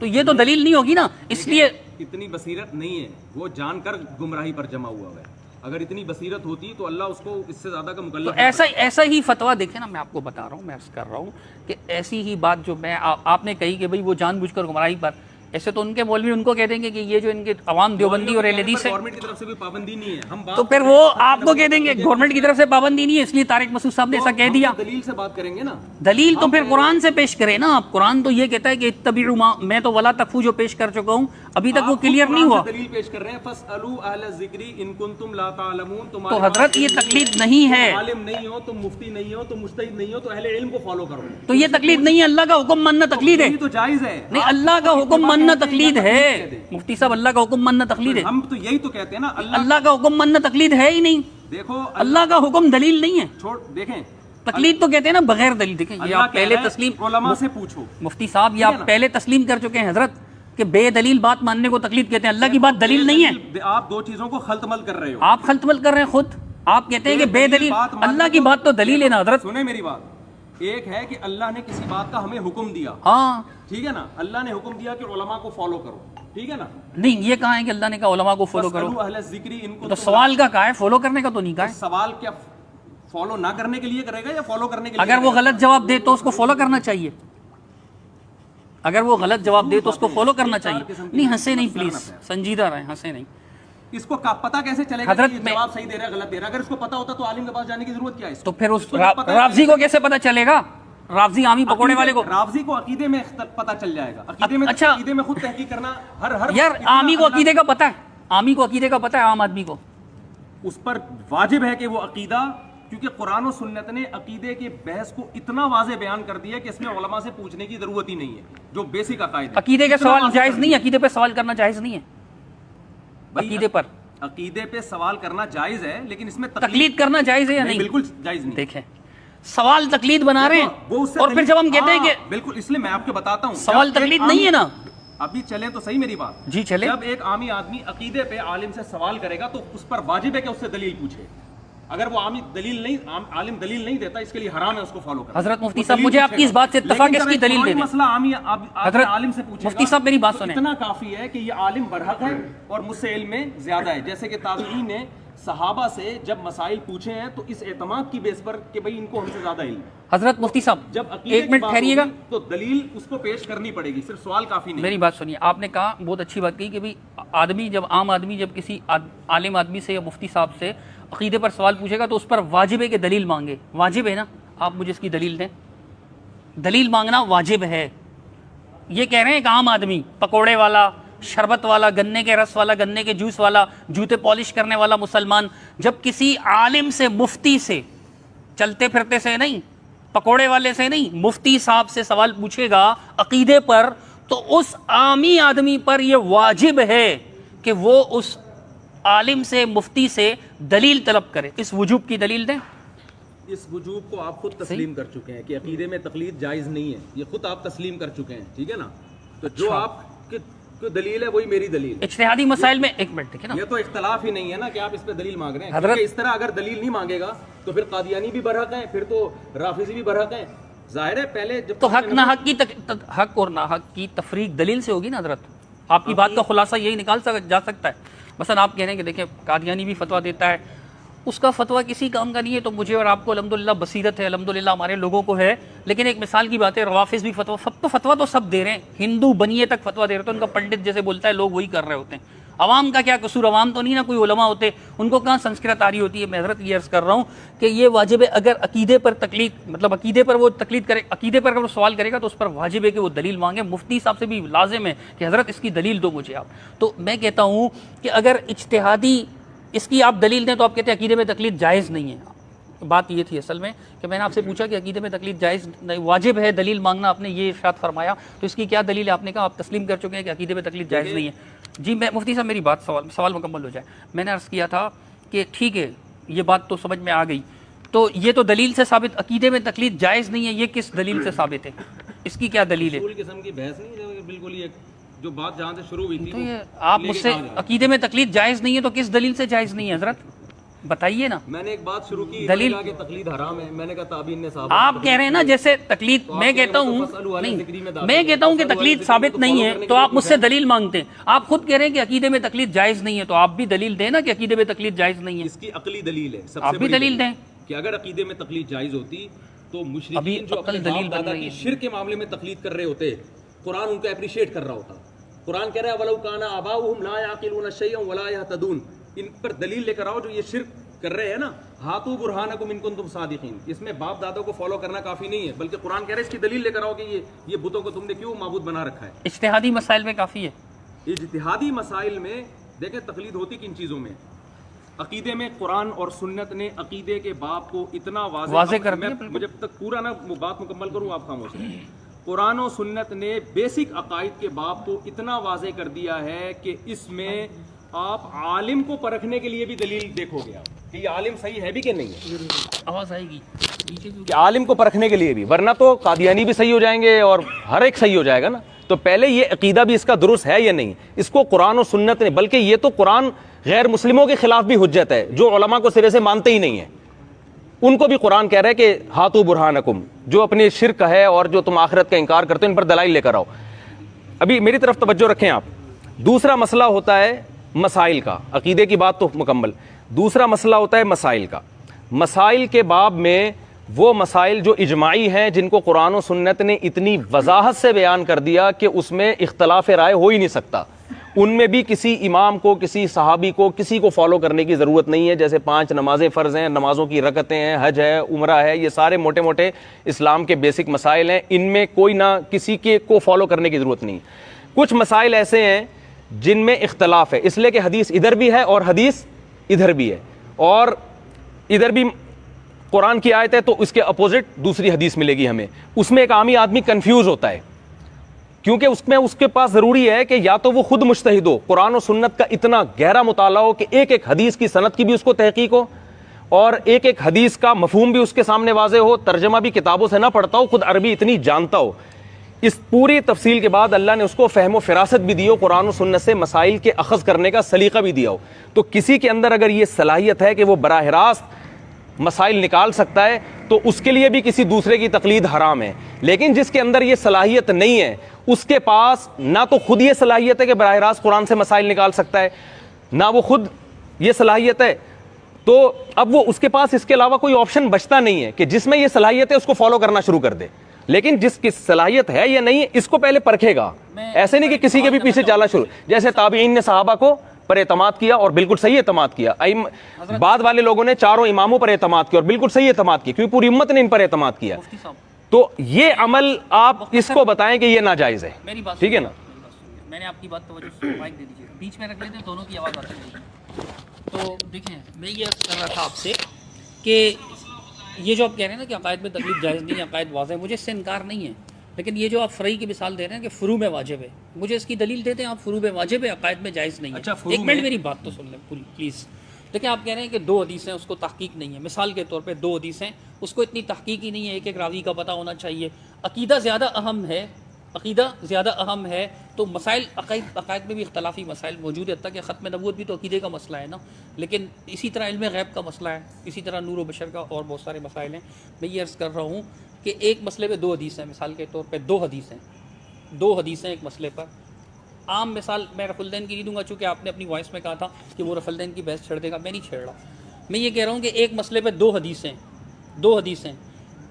تو یہ تو دلیل نہیں ہوگی نا. اس لیے اتنی بصیرت نہیں ہے, وہ جان کر گمراہی پر جمع ہوا ہے. اگر اتنی بصیرت ہوتی تو اللہ اس کو اس سے زیادہ کا مکلف. ایسا ہی فتویٰ دیکھیں نا, میں آپ کو بتا رہا ہوں, میں عرض کر رہا ہوں کہ ایسی ہی بات جو میں آپ نے کہی کہ بھئی وہ جان بوجھ کر گمراہی پر, ایسے تو ان کے مولوی ان کو کہہ دیں گے کہ یہ جو ان کے عوام دیوبندی اور اہل حدیث ہے, گورنمنٹ کی طرف سے کوئی پابندی نہیں ہے. ہم تو پھر وہ آپ کو کہہ دیں گے گورنمنٹ کی طرف سے پابندی نہیں ہے, اس لیے طارق مسعود صاحب نے ایسا کہہ دیا. دلیل سے بات کریں گے نا, دلیل تو پھر قرآن سے پیش کرے نا آپ. قرآن تو یہ کہتا ہے کہ اتبعوا ما, میں تو ولا تکفو جو پیش کر چکا ہوں, ابھی تک وہ کلیئر نہیں ہوا. دلیل پیش کر رہے ہیں, فاسألوا اہل الذکر ان کنتم لا تعلمون. تو حضرت یہ تقلید نہیں ہے, عالم نہیں ہو, تم مفتی نہیں ہو, تم مجتہد نہیں ہو, تو اہل علم کو فالو کرو. تو یہ تقلید نہیں ہے, اللہ کا حکم ماننا تقلید ہے. یہ تو جائز ہے. نہیں, اللہ کا حکم ماننا تقلید ہے مفتی صاحب, اللہ کا حکم ماننا تقلید ہے. ہم تو یہی تو کہتے ہیں نا, اللہ کا حکم ماننا تقلید ہے ہی نہیں. دیکھو اللہ کا حکم دلیل نہیں ہے, چھوڑ دیکھیں, تقلید تو کہتے ہیں نا بغیر دلیل. دیکھیں یہ آپ پہلے تسلیم, علماء سے پوچھو. مفتی صاحب یہ آپ پہلے تسلیم کر چکے ہیں حضرت کہ بے دلیل بات ماننے کو تقلید کہتے ہیں, اللہ کی بات دلیل نہیں ہے. آپ دو چیزوں کو خلط مل کر رہے ہو. آپ خلط مل کر رہے ہیں خود, آپ کہتے ہیں کہ بے دلیل, اللہ کی بات تو دلیل ہے نا حضرت. سنیں میری بات, ایک ہے کہ اللہ نے کسی بات کا ہمیں حکم دیا, ہاں ٹھیک ہے نا, اللہ نے حکم دیا کہ علماء کو فالو کرو, ٹھیک ہے نا. نہیں, یہ کہا ہے کہ اللہ نے کہا علماء کو فالو کرو, اہل الذکر ان کو. تو سوال کا کہا ہے, فالو کرنے کا تو نہیں کہا ہے. سوال کیا فالو نہ کرنے کے لیے کرے گا یا فالو کرنے کے لیے؟ اگر وہ غلط جواب دے تو اس کو فالو کرنا چاہیے, اگر وہ غلط جواب دے تو اس کو فالو کرنا چاہیے. نہیں ہنسے نہیں پلیز, سنجیدہ رہیں, ہنسے نہیں. اس کو پتا کیسے چلے گا حضرت کہ یہ جواب صحیح دے رہا ہے غلط دے رہا ہے؟ اگر اس کو پتا ہوتا تو عالم کے پاس جانے کی ضرورت کیا ہے؟ تو پھر اس رافضی کو کیسے پتا چلے گا, رافضی عامی پکوڑے والے کو؟ رافضی کو عقیدے میں پتا چل جائے گا. اچھا, عقیدے میں خود تحقیق کرنا ہر یار عامی کو عقیدے کا پتا ہے, عامی کو عقیدے کا پتا ہے, عام آدمی کو اس پر واجب ہے کہ وہ عقیدہ, کیونکہ قرآن و سنت نے عقیدے کے بحث کو اتنا واضح بیان کر دیا کہ اس میں علماء سے پوچھنے کی ضرورت ہی نہیں ہے, جو بیسک عقائد ہے. عقیدے کے سوال جائز نہیں, عقیدے پہ سوال کرنا جائز نہیں ہے. عقیدے پر عقیدے پہ سوال کرنا جائز ہے, لیکن اس میں تقلید کرنا جائز ہے یا نہیں؟ بالکل جائز نہیں. دیکھیں سوال تقلید بنا رہے ہیں, اور پھر جب ہم کہتے ہیں کہ بالکل, اس لیے میں آپ کو بتاتا ہوں سوال تقلید نہیں ہے نا. ابھی چلیں تو صحیح میری بات. جی چلیں. جب ایک عامی آدمی عقیدے پہ عالم سے سوال کرے گا تو اس پر واجب ہے کہ اس سے دلیل پوچھے. اگر وہ عالم دلیل نہیں دیتا, اس کے لیے حرام ہے اس کو فالو کرنا. حضرت مفتی صاحب مجھے آپ کی اس بات سے اتفاق ہے, اس کی دلیل دے دیں. مسئلہ حضرت عالم سے پوچھے, مفتی صاحب میری بات سنیں, اتنا کافی ہے کہ یہ عالم برحق ہے اور مجھ سے علم میں زیادہ ہے. جیسے کہ تابعین نے صحابہ سے جب مسائل پوچھے ہیں تو اس اعتماد کی بیس پر کہ بھئی ان کو ہم سے زیادہ علم ہے. حضرت مفتی صاحب جب ایک منٹ ٹھہریے گا, تو دلیل اس کو پیش کرنی پڑے گی, صرف سوال کافی نہیں. میری بات سنیے, آپ نے کہا بہت اچھی بات کہی کہ بھئی آدمی جب عام آدمی جب کسی عالم آدمی سے یا مفتی صاحب سے عقیدے پر سوال پوچھے گا تو اس پر واجب ہے کہ دلیل مانگے. واجب ہے نا, آپ مجھے اس کی دلیل دیں. دلیل مانگنا واجب ہے. یہ کہہ رہے ہیں کہ عام آدمی, پکوڑے والا, شربت والا, گنے کے رس والا, گنے کے جوس والا, جوتے پالش کرنے والا مسلمان جب کسی عالم سے, مفتی سے, چلتے پھرتے سے نہیں, پکوڑے والے سے نہیں, مفتی صاحب سے سوال پوچھے گا عقیدے پر, تو اس عامی آدمی پر یہ واجب ہے کہ وہ اس عالم سے, مفتی سے دلیل طلب کرے. اس وجوب کی دلیل دیں. اس وجوب کو آپ خود تسلیم کر چکے ہیں کہ عقیدے میں تقلید جائز نہیں ہے, یہ خود آپ تسلیم کر چکے ہیں, ٹھیک ہے نا. تو جو آپ کی دلیل ہے وہی میری دلیل ہے. اجتہادی مسائل میں ایک منٹ دیکھیں نا, یہ تو اختلاف ہی نہیں ہے نا کہ آپ اس پہ دلیل مانگ رہے ہیں. حضرت اس طرح اگر دلیل نہیں مانگے گا تو پھر قادیانی بھی برحق ہیں, پھر تو رافضی بھی برحق ہیں. ظاہر ہے پہلے جب تو حق نہ حق کی حق اور نہ حق کی تفریق دلیل سے ہوگی نا حضرت. آپ کی بات کا خلاصہ یہی نکال جا سکتا ہے. مثلا آپ کہہ رہے ہیں کہ دیکھیں قادیانی بھی فتویٰ دیتا ہے, اس کا فتویٰ کسی کام کا نہیں ہے, تو مجھے اور آپ کو الحمدللہ بصیرت ہے, الحمدللہ ہمارے لوگوں کو ہے. لیکن ایک مثال کی بات ہے, روافظ بھی فتویٰ تو سب دے رہے ہیں, ہندو بنیے تک فتویٰ دے رہے ہوتے ہیں, ان کا پنڈت جیسے بولتا ہے لوگ وہی کر رہے ہوتے ہیں. عوام کا کیا قصور, عوام تو نہیں نا کوئی علماء ہوتے, ان کو کہاں سنسکرت آ رہی ہوتی ہے. میں حضرت یہ عرض کر رہا ہوں کہ یہ واجب ہے, اگر عقیدے پر تقلید, مطلب عقیدے پر وہ تقلید کرے, عقیدے پر اگر وہ سوال کرے گا تو اس پر واجب ہے کہ وہ دلیل مانگے. مفتی صاحب سے بھی لازم ہے کہ حضرت اس کی دلیل دو مجھے آپ. تو میں کہتا ہوں کہ اگر اجتہادی اس کی آپ دلیل دیں تو آپ کہتے ہیں عقیدے میں تقلید جائز نہیں ہے. بات یہ تھی اصل میں کہ میں نے آپ سے پوچھا کہ عقیدے میں تقلید جائز نہیں, واجب ہے دلیل مانگنا, آپ نے یہ ارشاد فرمایا, تو اس کی کیا دلیل ہے؟ آپ نے کہا آپ تسلیم کر چکے ہیں کہ عقیدے میں تقلید جائز نہیں ہے. جی میں مفتی صاحب میری بات سوال مکمل ہو جائے. میں نے عرض کیا تھا کہ ٹھیک ہے یہ بات تو سمجھ میں آ گئی, تو یہ تو دلیل سے ثابت عقیدے میں تقلید جائز نہیں ہے, یہ کس دلیل سے ثابت ہے, اس کی کیا دلیل ہے؟ اصول قسم کی بحث نہیں ہے, بالکل یہ جو بات جہاں سے شروع ہوئی تھی. تو یہ آپ مجھ سے عقیدے میں تقلید جائز نہیں ہے تو کس دلیل سے جائز نہیں ہے حضرت؟ بتائیے نا. میں نے ایک بات شروع کی دلیل کہ تقلید حرام ہے. میں نے کہا تابعین نے صحابہ. آپ کہہ رہے ہیں نا جیسے تقلید, میں کہتا ہوں نہیں, میں کہتا ہوں کہ تقلید ثابت نہیں ہے تو آپ مجھ سے دلیل مانگتے ہیں. آپ خود کہہ رہے ہیں کہ عقیدے میں تقلید جائز نہیں ہے, تو آپ بھی دلیل دیں نا کہ عقیدے میں تقلید جائز نہیں ہے. اس کی عقلی دلیل ہے, آپ بھی دلیل دیں کہ اگر عقیدے میں تقلید جائز ہوتی تو مشرکین جو اپنے باپ دادا کی شرک کے معاملے میں تقلید کر رہے ہوتے, قرآن ان کو اپریشیٹ کر رہا ہوتا. قرآن کہہ رہا ہے وَلَوْ كَانَ آبَاؤُهُمْ لَا يَعْقِلُونَ شَيْئًا وَلَا يَهْتَدُونَ. ان پر دلیل لے کر آؤ جو یہ شرک کر رہے ہیں نا. ہاتھو برہانکم ان کنتم صادقین. اس میں باپ دادا کو فالو کرنا کافی نہیں ہے, بلکہ قرآن کہہ رہا ہے اس کی دلیل لے کر آؤ کہ یہ بتوں کو تم نے کیوں معبود بنا رکھا ہے. اجتہادی مسائل میں کافی ہے. اجتہادی مسائل میں دیکھیں تقلید ہوتی کن چیزوں میں. عقیدے میں قرآن اور سنت نے عقیدے کے باب کو اتنا واضح کر دیا. مجھے تک پورا نا بات مکمل کروں, آپ خاموش رہیں. قرآن و سنت نے بیسک عقائد کے باب کو اتنا واضح کر دیا ہے کہ اس میں آپ عالم کو پرکھنے کے لیے بھی دلیل دیکھو گے کہ یہ عالم صحیح ہے بھی کہ نہیں ہے. آواز آئے گی کہ عالم کو پرکھنے کے لیے بھی, ورنہ تو قادیانی بھی صحیح ہو جائیں گے اور ہر ایک صحیح ہو جائے گا نا. تو پہلے یہ عقیدہ بھی اس کا درست ہے یا نہیں, اس کو قرآن و سنت نے, بلکہ یہ تو قرآن غیر مسلموں کے خلاف بھی حجت ہے جو علماء کو سرے سے مانتے ہی نہیں ہیں. ان کو بھی قرآن کہہ رہا ہے کہ ہاتھو برہانکم, جو اپنے شرک ہے اور جو تم آخرت کا انکار کرتے ہو ان پر دلائل لے کر آؤ. ابھی میری طرف توجہ رکھیں آپ. دوسرا مسئلہ ہوتا ہے مسائل کا. عقیدے کی بات تو مکمل. دوسرا مسئلہ ہوتا ہے مسائل کا. مسائل کے باب میں وہ مسائل جو اجماعی ہیں, جن کو قرآن و سنت نے اتنی وضاحت سے بیان کر دیا کہ اس میں اختلاف رائے ہو ہی نہیں سکتا. ان میں بھی کسی امام کو, کسی صحابی کو, کسی کو فالو کرنے کی ضرورت نہیں ہے. جیسے 5 نمازیں فرض ہیں, نمازوں کی رکعتیں ہیں, حج ہے, عمرہ ہے, یہ سارے موٹے موٹے اسلام کے بیسک مسائل ہیں. ان میں کوئی نہ کسی کے کو فالو کرنے کی ضرورت نہیں. کچھ مسائل ایسے ہیں جن میں اختلاف ہے, اس لیے کہ حدیث ادھر بھی ہے اور حدیث ادھر بھی ہے, اور ادھر بھی قرآن کی آیت ہے تو اس کے اپوزٹ دوسری حدیث ملے گی ہمیں. اس میں ایک عامی آدمی کنفیوز ہوتا ہے, کیونکہ اس میں اس کے پاس ضروری ہے کہ یا تو وہ خود مجتہد ہو, قرآن و سنت کا اتنا گہرا مطالعہ ہو کہ ایک ایک حدیث کی سند کی بھی اس کو تحقیق ہو, اور ایک ایک حدیث کا مفہوم بھی اس کے سامنے واضح ہو, ترجمہ بھی کتابوں سے نہ پڑھتا ہو, خود عربی اتنی جانتا ہو. اس پوری تفصیل کے بعد اللہ نے اس کو فہم و فراست بھی دی ہو, قرآن و سنت سے مسائل کے اخذ کرنے کا سلیقہ بھی دیا ہو. تو کسی کے اندر اگر یہ صلاحیت ہے کہ وہ براہ راست مسائل نکال سکتا ہے تو اس کے لیے بھی کسی دوسرے کی تقلید حرام ہے. لیکن جس کے اندر یہ صلاحیت نہیں ہے, اس کے پاس نہ تو خود یہ صلاحیت ہے کہ براہ راست قرآن سے مسائل نکال سکتا ہے, نہ وہ خود یہ صلاحیت ہے, تو اب وہ اس کے پاس اس کے علاوہ کوئی آپشن بچتا نہیں ہے کہ جس میں یہ صلاحیت ہے اس کو فالو کرنا شروع کر دے. لیکن جس کی صلاحیت ہے یا نہیں اس کو پہلے پرکھے گا. ایسے نہیں کہ کسی کے بھی پیچھے چالا شروع, جیسے تابعین نے صحابہ کو پر اعتماد کیا اور بالکل صحیح اعتماد کیا, بعد والے لوگوں نے چاروں اماموں پر اعتماد کیا اور بالکل صحیح اعتماد کیا, کیونکہ پوری امت نے ان پر اعتماد کیا. تو یہ عمل آپ اس کو بتائیں کہ یہ ناجائز ہے, ٹھیک ہے نا. میں نے آپ کی بات توجہ سے مائک دے دیجیے, بیچ میں رکھ لیتے ہیں, دونوں کی آواز آتی ہے. تو دیکھیں میں یہ عرض کر رہا تھا آپ سے کہ یہ جو آپ کہہ رہے ہیں نا کہ عقائد میں تکلیف جائز نہیں ہے, عقائد واضح ہے, مجھے اس سے انکار نہیں ہے. لیکن یہ جو آپ فرعی کی مثال دے رہے ہیں کہ فروع میں واجب ہے, مجھے اس کی دلیل دیتے ہیں آپ فروع میں واجب ہے, عقائد میں جائز نہیں ہے. ایک منٹ میری بات تو سن لیں پلیز. دیکھیں آپ کہہ رہے ہیں کہ 2 حدیث ہیں اس کو تحقیق نہیں ہے, مثال کے طور پہ 2 حدیث ہیں اس کو اتنی تحقیق ہی نہیں ہے, ایک ایک راوی کا پتہ ہونا چاہیے. عقیدہ زیادہ اہم ہے, عقیدہ زیادہ اہم ہے, تو مسائل عقائد میں بھی اختلافی مسائل موجود ہے, حتیٰ کہ ختم نبوت بھی تو عقیدے کا مسئلہ ہے نا. لیکن اسی طرح علم غیب کا مسئلہ ہے, اسی طرح نور و بشر کا اور بہت سارے مسائل ہیں. میں یہ عرض کر رہا ہوں کہ ایک مسئلے پہ 2 حدیث ہیں, مثال کے طور پہ 2 حدیث ہیں ایک مسئلے پر. عام مثال میں رفع الدین کی نہیں دوں گا, چونکہ آپ نے اپنی وائس میں کہا تھا کہ وہ رفع الدین کی بحث چھڑ دے گا, میں نہیں چھیڑ رہا. میں یہ کہہ رہا ہوں کہ ایک مسئلے پہ 2 حدیثیں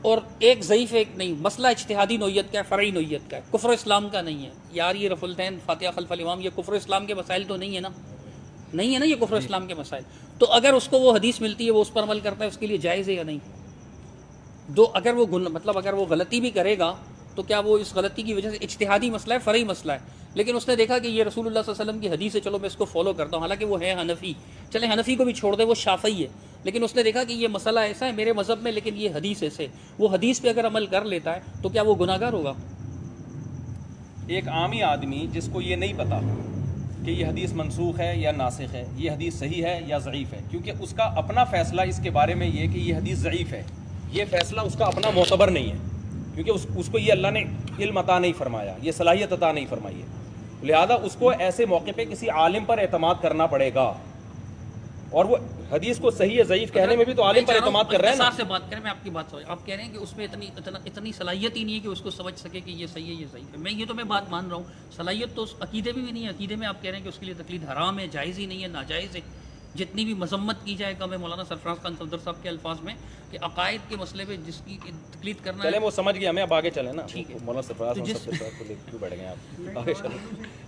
اور ایک ضعیف ایک نہیں. مسئلہ اجتہادی نوعیت کا ہے, فرعی نوعیت کا ہے, کفر اسلام کا نہیں ہے. یار یہ رفع الدین, فاتحہ خلف الامام, یہ کفر اسلام کے مسائل تو نہیں ہے نا, یہ کفر اسلام کے مسائل. تو اگر اس کو وہ حدیث ملتی ہے وہ اس پر عمل کرتا ہے, اس کے لیے جائز ہے یا نہیں؟ اگر وہ غلطی بھی کرے گا تو کیا وہ اس غلطی کی وجہ سے, اجتہادی مسئلہ ہے, فرعی مسئلہ ہے, لیکن اس نے دیکھا کہ یہ رسول اللہ صلی اللہ علیہ وسلم کی حدیث ہے, چلو میں اس کو فالو کرتا ہوں, حالانکہ وہ ہے حنفی, چلیں حنفی کو بھی چھوڑ دے, وہ شافعی ہے, لیکن اس نے دیکھا کہ یہ مسئلہ ایسا ہے میرے مذہب میں, لیکن یہ حدیث ایسے, وہ حدیث پہ اگر عمل کر لیتا ہے تو کیا وہ گناہ گار ہوگا؟ ایک عامی آدمی جس کو یہ نہیں پتا کہ یہ حدیث منسوخ ہے یا ناسخ ہے, یہ حدیث صحیح ہے یا ضعیف ہے, کیونکہ اس کا اپنا فیصلہ اس کے بارے میں یہ کہ یہ حدیث ضعیف ہے, یہ فیصلہ اس کا اپنا معتبر نہیں ہے, کیونکہ اس کو یہ اللہ نے علم عطا نہیں فرمایا, یہ صلاحیت عطا نہیں فرمائی ہے. لہذا اس کو ایسے موقع پہ کسی عالم پر اعتماد کرنا پڑے گا. اور وہ حدیث کو صحیح ہے ضعیف کہنے میں بھی تو عالم پر اعتماد کر رہے ہیں نا. سے بات کریں, میں آپ کی بات سمجھ, آپ کہہ رہے ہیں کہ اس میں اتنی صلاحیت ہی نہیں ہے کہ اس کو سمجھ سکے کہ یہ صحیح ہے یہ صحیح ہے. میں یہ تو میں بات مان رہا ہوں, صلاحیت تو عقیدے میں بھی نہیں ہے. عقیدے میں آپ کہہ رہے ہیں کہ اس کے لیے تقلید حرام ہے, جائز ہی نہیں ہے, ناجائز ہے. جتنی بھی مذمت کی جائے کم ہے مولانا سرفراز خان صفدر صاحب کے الفاظ میں کہ عقائد کے مسئلے پہ جس کی تقلید کرنا چلیں وہ سمجھ گیا, ہمیں اب آگے چلیں نا. ٹھیک ہے. مولانا سرفراز صاحب کو لے کے بیٹھ گئے آپ, آگے چلیں.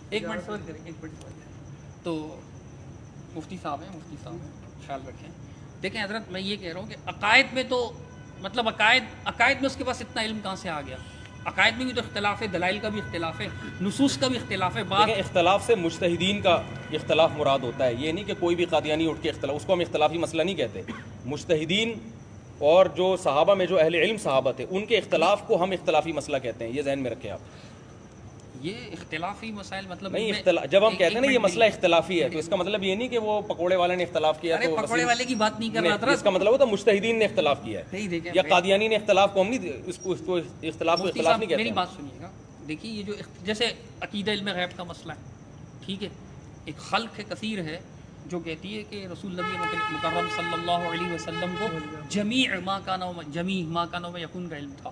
ایک منٹ صبر کریں, ایک منٹ صبر کریں. تو مفتی صاحب ہیں, خیال رکھیں. دیکھیں حضرت, میں یہ کہہ رہا ہوں کہ عقائد میں تو مطلب عقائد میں اس کے پاس اتنا علم کہاں سے آ گیا؟ عقائد میں بھی تو اختلاف ہے, دلائل کا بھی اختلاف ہے, نصوص کا بھی اختلاف ہے. بات اختلاف سے مجتہدین کا اختلاف مراد ہوتا ہے, یہ نہیں کہ کوئی بھی قادیانی اٹھ کے اختلاف, اس کو ہم اختلافی مسئلہ نہیں کہتے. مجتہدین اور جو صحابہ میں جو اہل علم صحابہ تھے ان کے اختلاف کو ہم اختلافی مسئلہ کہتے ہیں, یہ ذہن میں رکھیں آپ. یہ اختلافی مسائل مطلب نہیں, جب ہم کہتے ہیں نا یہ مسئلہ اختلافی ہے تو اس کا مطلب یہ نہیں کہ وہ پکوڑے والے نے اختلاف کیا, تو پکوڑے والے کی بات نہیں کر رہا تھا. اس کا مطلب ہوتا ہے مجتہدین نے اختلاف کیا ہے یا قادیانی نے اختلاف کو, ہم نہیں اس کو اختلاف نہیں کہتے. میری بات سنیے گا, دیکھیے یہ جو جیسے عقیدہ علم غیب کا مسئلہ ہے, ٹھیک ہے, ایک خلق کثیر ہے جو کہتی ہے کہ رسول نبی مکرم صلی اللہ علیہ وسلم کو جمیع ما کان و یکون کا علم تھا.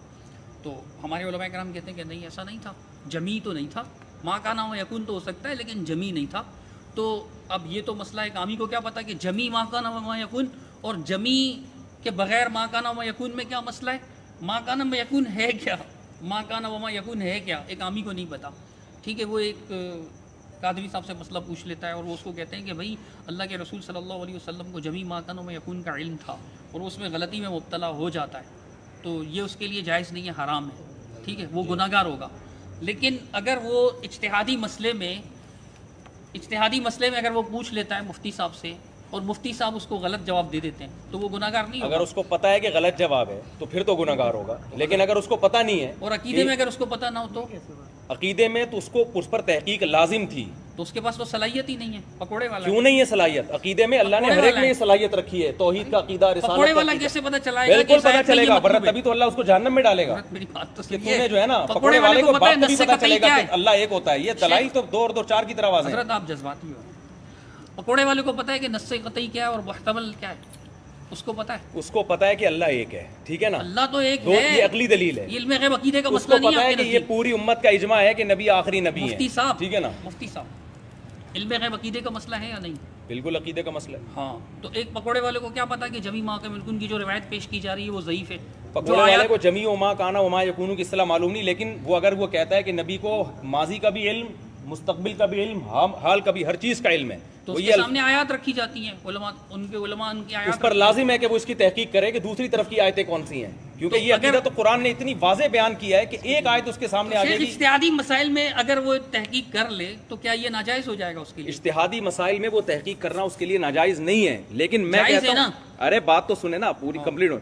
تو ہمارے علماء کرام کہتے ہیں کہ نہیں, ایسا نہیں تھا, جمی تو نہیں تھا. ما کان و یکون تو ہو سکتا ہے لیکن جمی نہیں تھا. تو اب یہ تو مسئلہ ہے, عامی کو کیا پتا کہ جمی ما کان و یکون اور جمی کے بغیر ما کان و یکون میں کیا مسئلہ ہے, ما کان و یکون ہے کیا, ما کان و یکون ہے کیا, ایک عامی کو نہیں پتا. ٹھیک ہے, وہ ایک قادری صاحب سے مسئلہ پوچھ لیتا ہے اور وہ اس کو کہتے ہیں کہ بھائی اللہ کے رسول صلی اللہ علیہ وسلم کو جمی ما کان و یکون کا علم تھا اور اس میں غلطی میں مبتلا ہو جاتا ہے تو یہ اس کے لیے جائز نہیں ہے, حرام ہے. ٹھیک ہے, وہ گناہ گار ہوگا. لیکن اگر وہ اجتہادی مسئلے میں اگر وہ پوچھ لیتا ہے مفتی صاحب سے اور مفتی صاحب اس کو غلط جواب دے دیتے ہیں تو وہ گناہ گار نہیں ہوگا. اگر اس کو پتہ ہے کہ غلط جواب ہے تو پھر تو گناہ گار ہوگا, لیکن اگر اس کو پتہ نہیں ہے اور عقیدے میں اگر اس کو پتہ نہ ہو تو عقیدے میں تو اس پر تحقیق لازم تھی, تو اس کے پاس وہ صلاحیت ہی نہیں ہے. پکوڑے والا کیوں نہیں ہے صلاحیت؟ عقیدے میں اللہ نے ہر ایک میں صلاحیت رکھی ہے, توحید کا عقیدہ, رسالت کا پکوڑے والا عقیدہ. کیسے پتہ چلائے گا؟ بالکل پتہ چلے گا, ورنہ تبھی تو اللہ اس کو جہنم میں ڈالے گا. میری بات تو کہ تمہیں جو ہے نا پکوڑے والے کو بات بھی پتہ چلے گا کہ اللہ ایک ہوتا ہے. یہ دلائل تو 2 اور 2 4 کی طرح واضح ہے. حضرت آپ جذباتی ہو. پکوڑے والے کو پتہ ہے کہ نص قطعی کیا ہے اور محتمل کیا ہے, اس کو پتہ ہے. اس کو پتہ ہے کہ اللہ ایک ہے, ٹھیک ہے نا, اللہ تو ایک ہے, یہ عقلی دلیل ہے. علم غیب عقیدے کا اس مسئلہ کو نہیں پتہ ہے ہے کہ یہ پوری امت کا اجماع ہے کہ نبی آخری نبی ہے. مفتی صاحب, ٹھیک ہے نا, مفتی صاحب, علم غیب عقیدے کا مسئلہ ہے یا نہیں؟ بالکل عقیدے کا مسئلہ ہے. ہاں, تو ایک پکوڑے والے کو کیا پتا کہ جمی ماں کے ملکن کی جو روایت پیش کی جا رئی ہے وہ ضعیف ہے. پکوڑے والے کو جمی و ما کانا و ما یکونو کی اصطلاح معلوم نہیں, لیکن وہ اگر وہ کہتا ہے کہ نبی کو ماضی کا بھی علم, مستقبل کا بھی علم, حال کا بھی, ہر چیز کا علم ہے, تو اس کے سامنے آیات رکھی جاتی ہیں, علماء ان کی آیات, اس پر لازم ہے کہ وہ اس کی تحقیق کرے کہ دوسری طرف کی آیتیں کون سی ہیں, کیونکہ یہ عقیدہ تو قرآن نے اتنی واضح بیان کیا ہے کہ ایک آیت اس کے سامنے آ جائے گی. اجتہادی مسائل میں اگر وہ تحقیق کر لے تو کیا یہ ناجائز ہو جائے گا اس کے لیے؟ اجتہادی مسائل میں وہ تحقیق کرنا اس کے لیے ناجائز نہیں ہے, لیکن میں کہتا ہوں, ارے بات تو سنیں نا پوری کمپلیٹ ہو.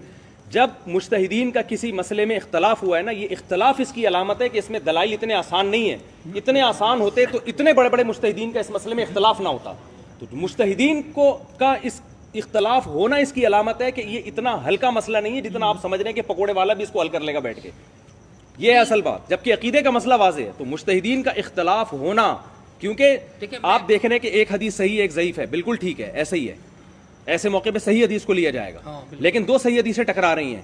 جب مجتہدین کا کسی مسئلے میں اختلاف ہوا ہے نا, یہ اختلاف اس کی علامت ہے کہ اس میں دلائل اتنے آسان نہیں ہیں. اتنے آسان ہوتے تو اتنے بڑے بڑے مجتہدین کا اس مسئلے میں اختلاف نہ ہوتا. تو مجتہدین کا اس اختلاف ہونا اس کی علامت ہے کہ یہ اتنا ہلکا مسئلہ نہیں ہے جتنا آپ سمجھ رہے ہیں کہ پکوڑے والا بھی اس کو حل کر لے گا بیٹھ کے. یہ ہے اصل بات. جبکہ عقیدے کا مسئلہ واضح ہے, تو مجتہدین کا اختلاف ہونا, کیونکہ آپ دیکھ رہے ہیں کہ ایک حدیث صحیح ہے ایک ضعیف ہے, بالکل ٹھیک ہے, ایسا ہی ہے, ایسے موقع پہ صحیح حدیث کو لیا جائے گا, لیکن 2 صحیح حدیثیں ٹکرا رہی ہیں.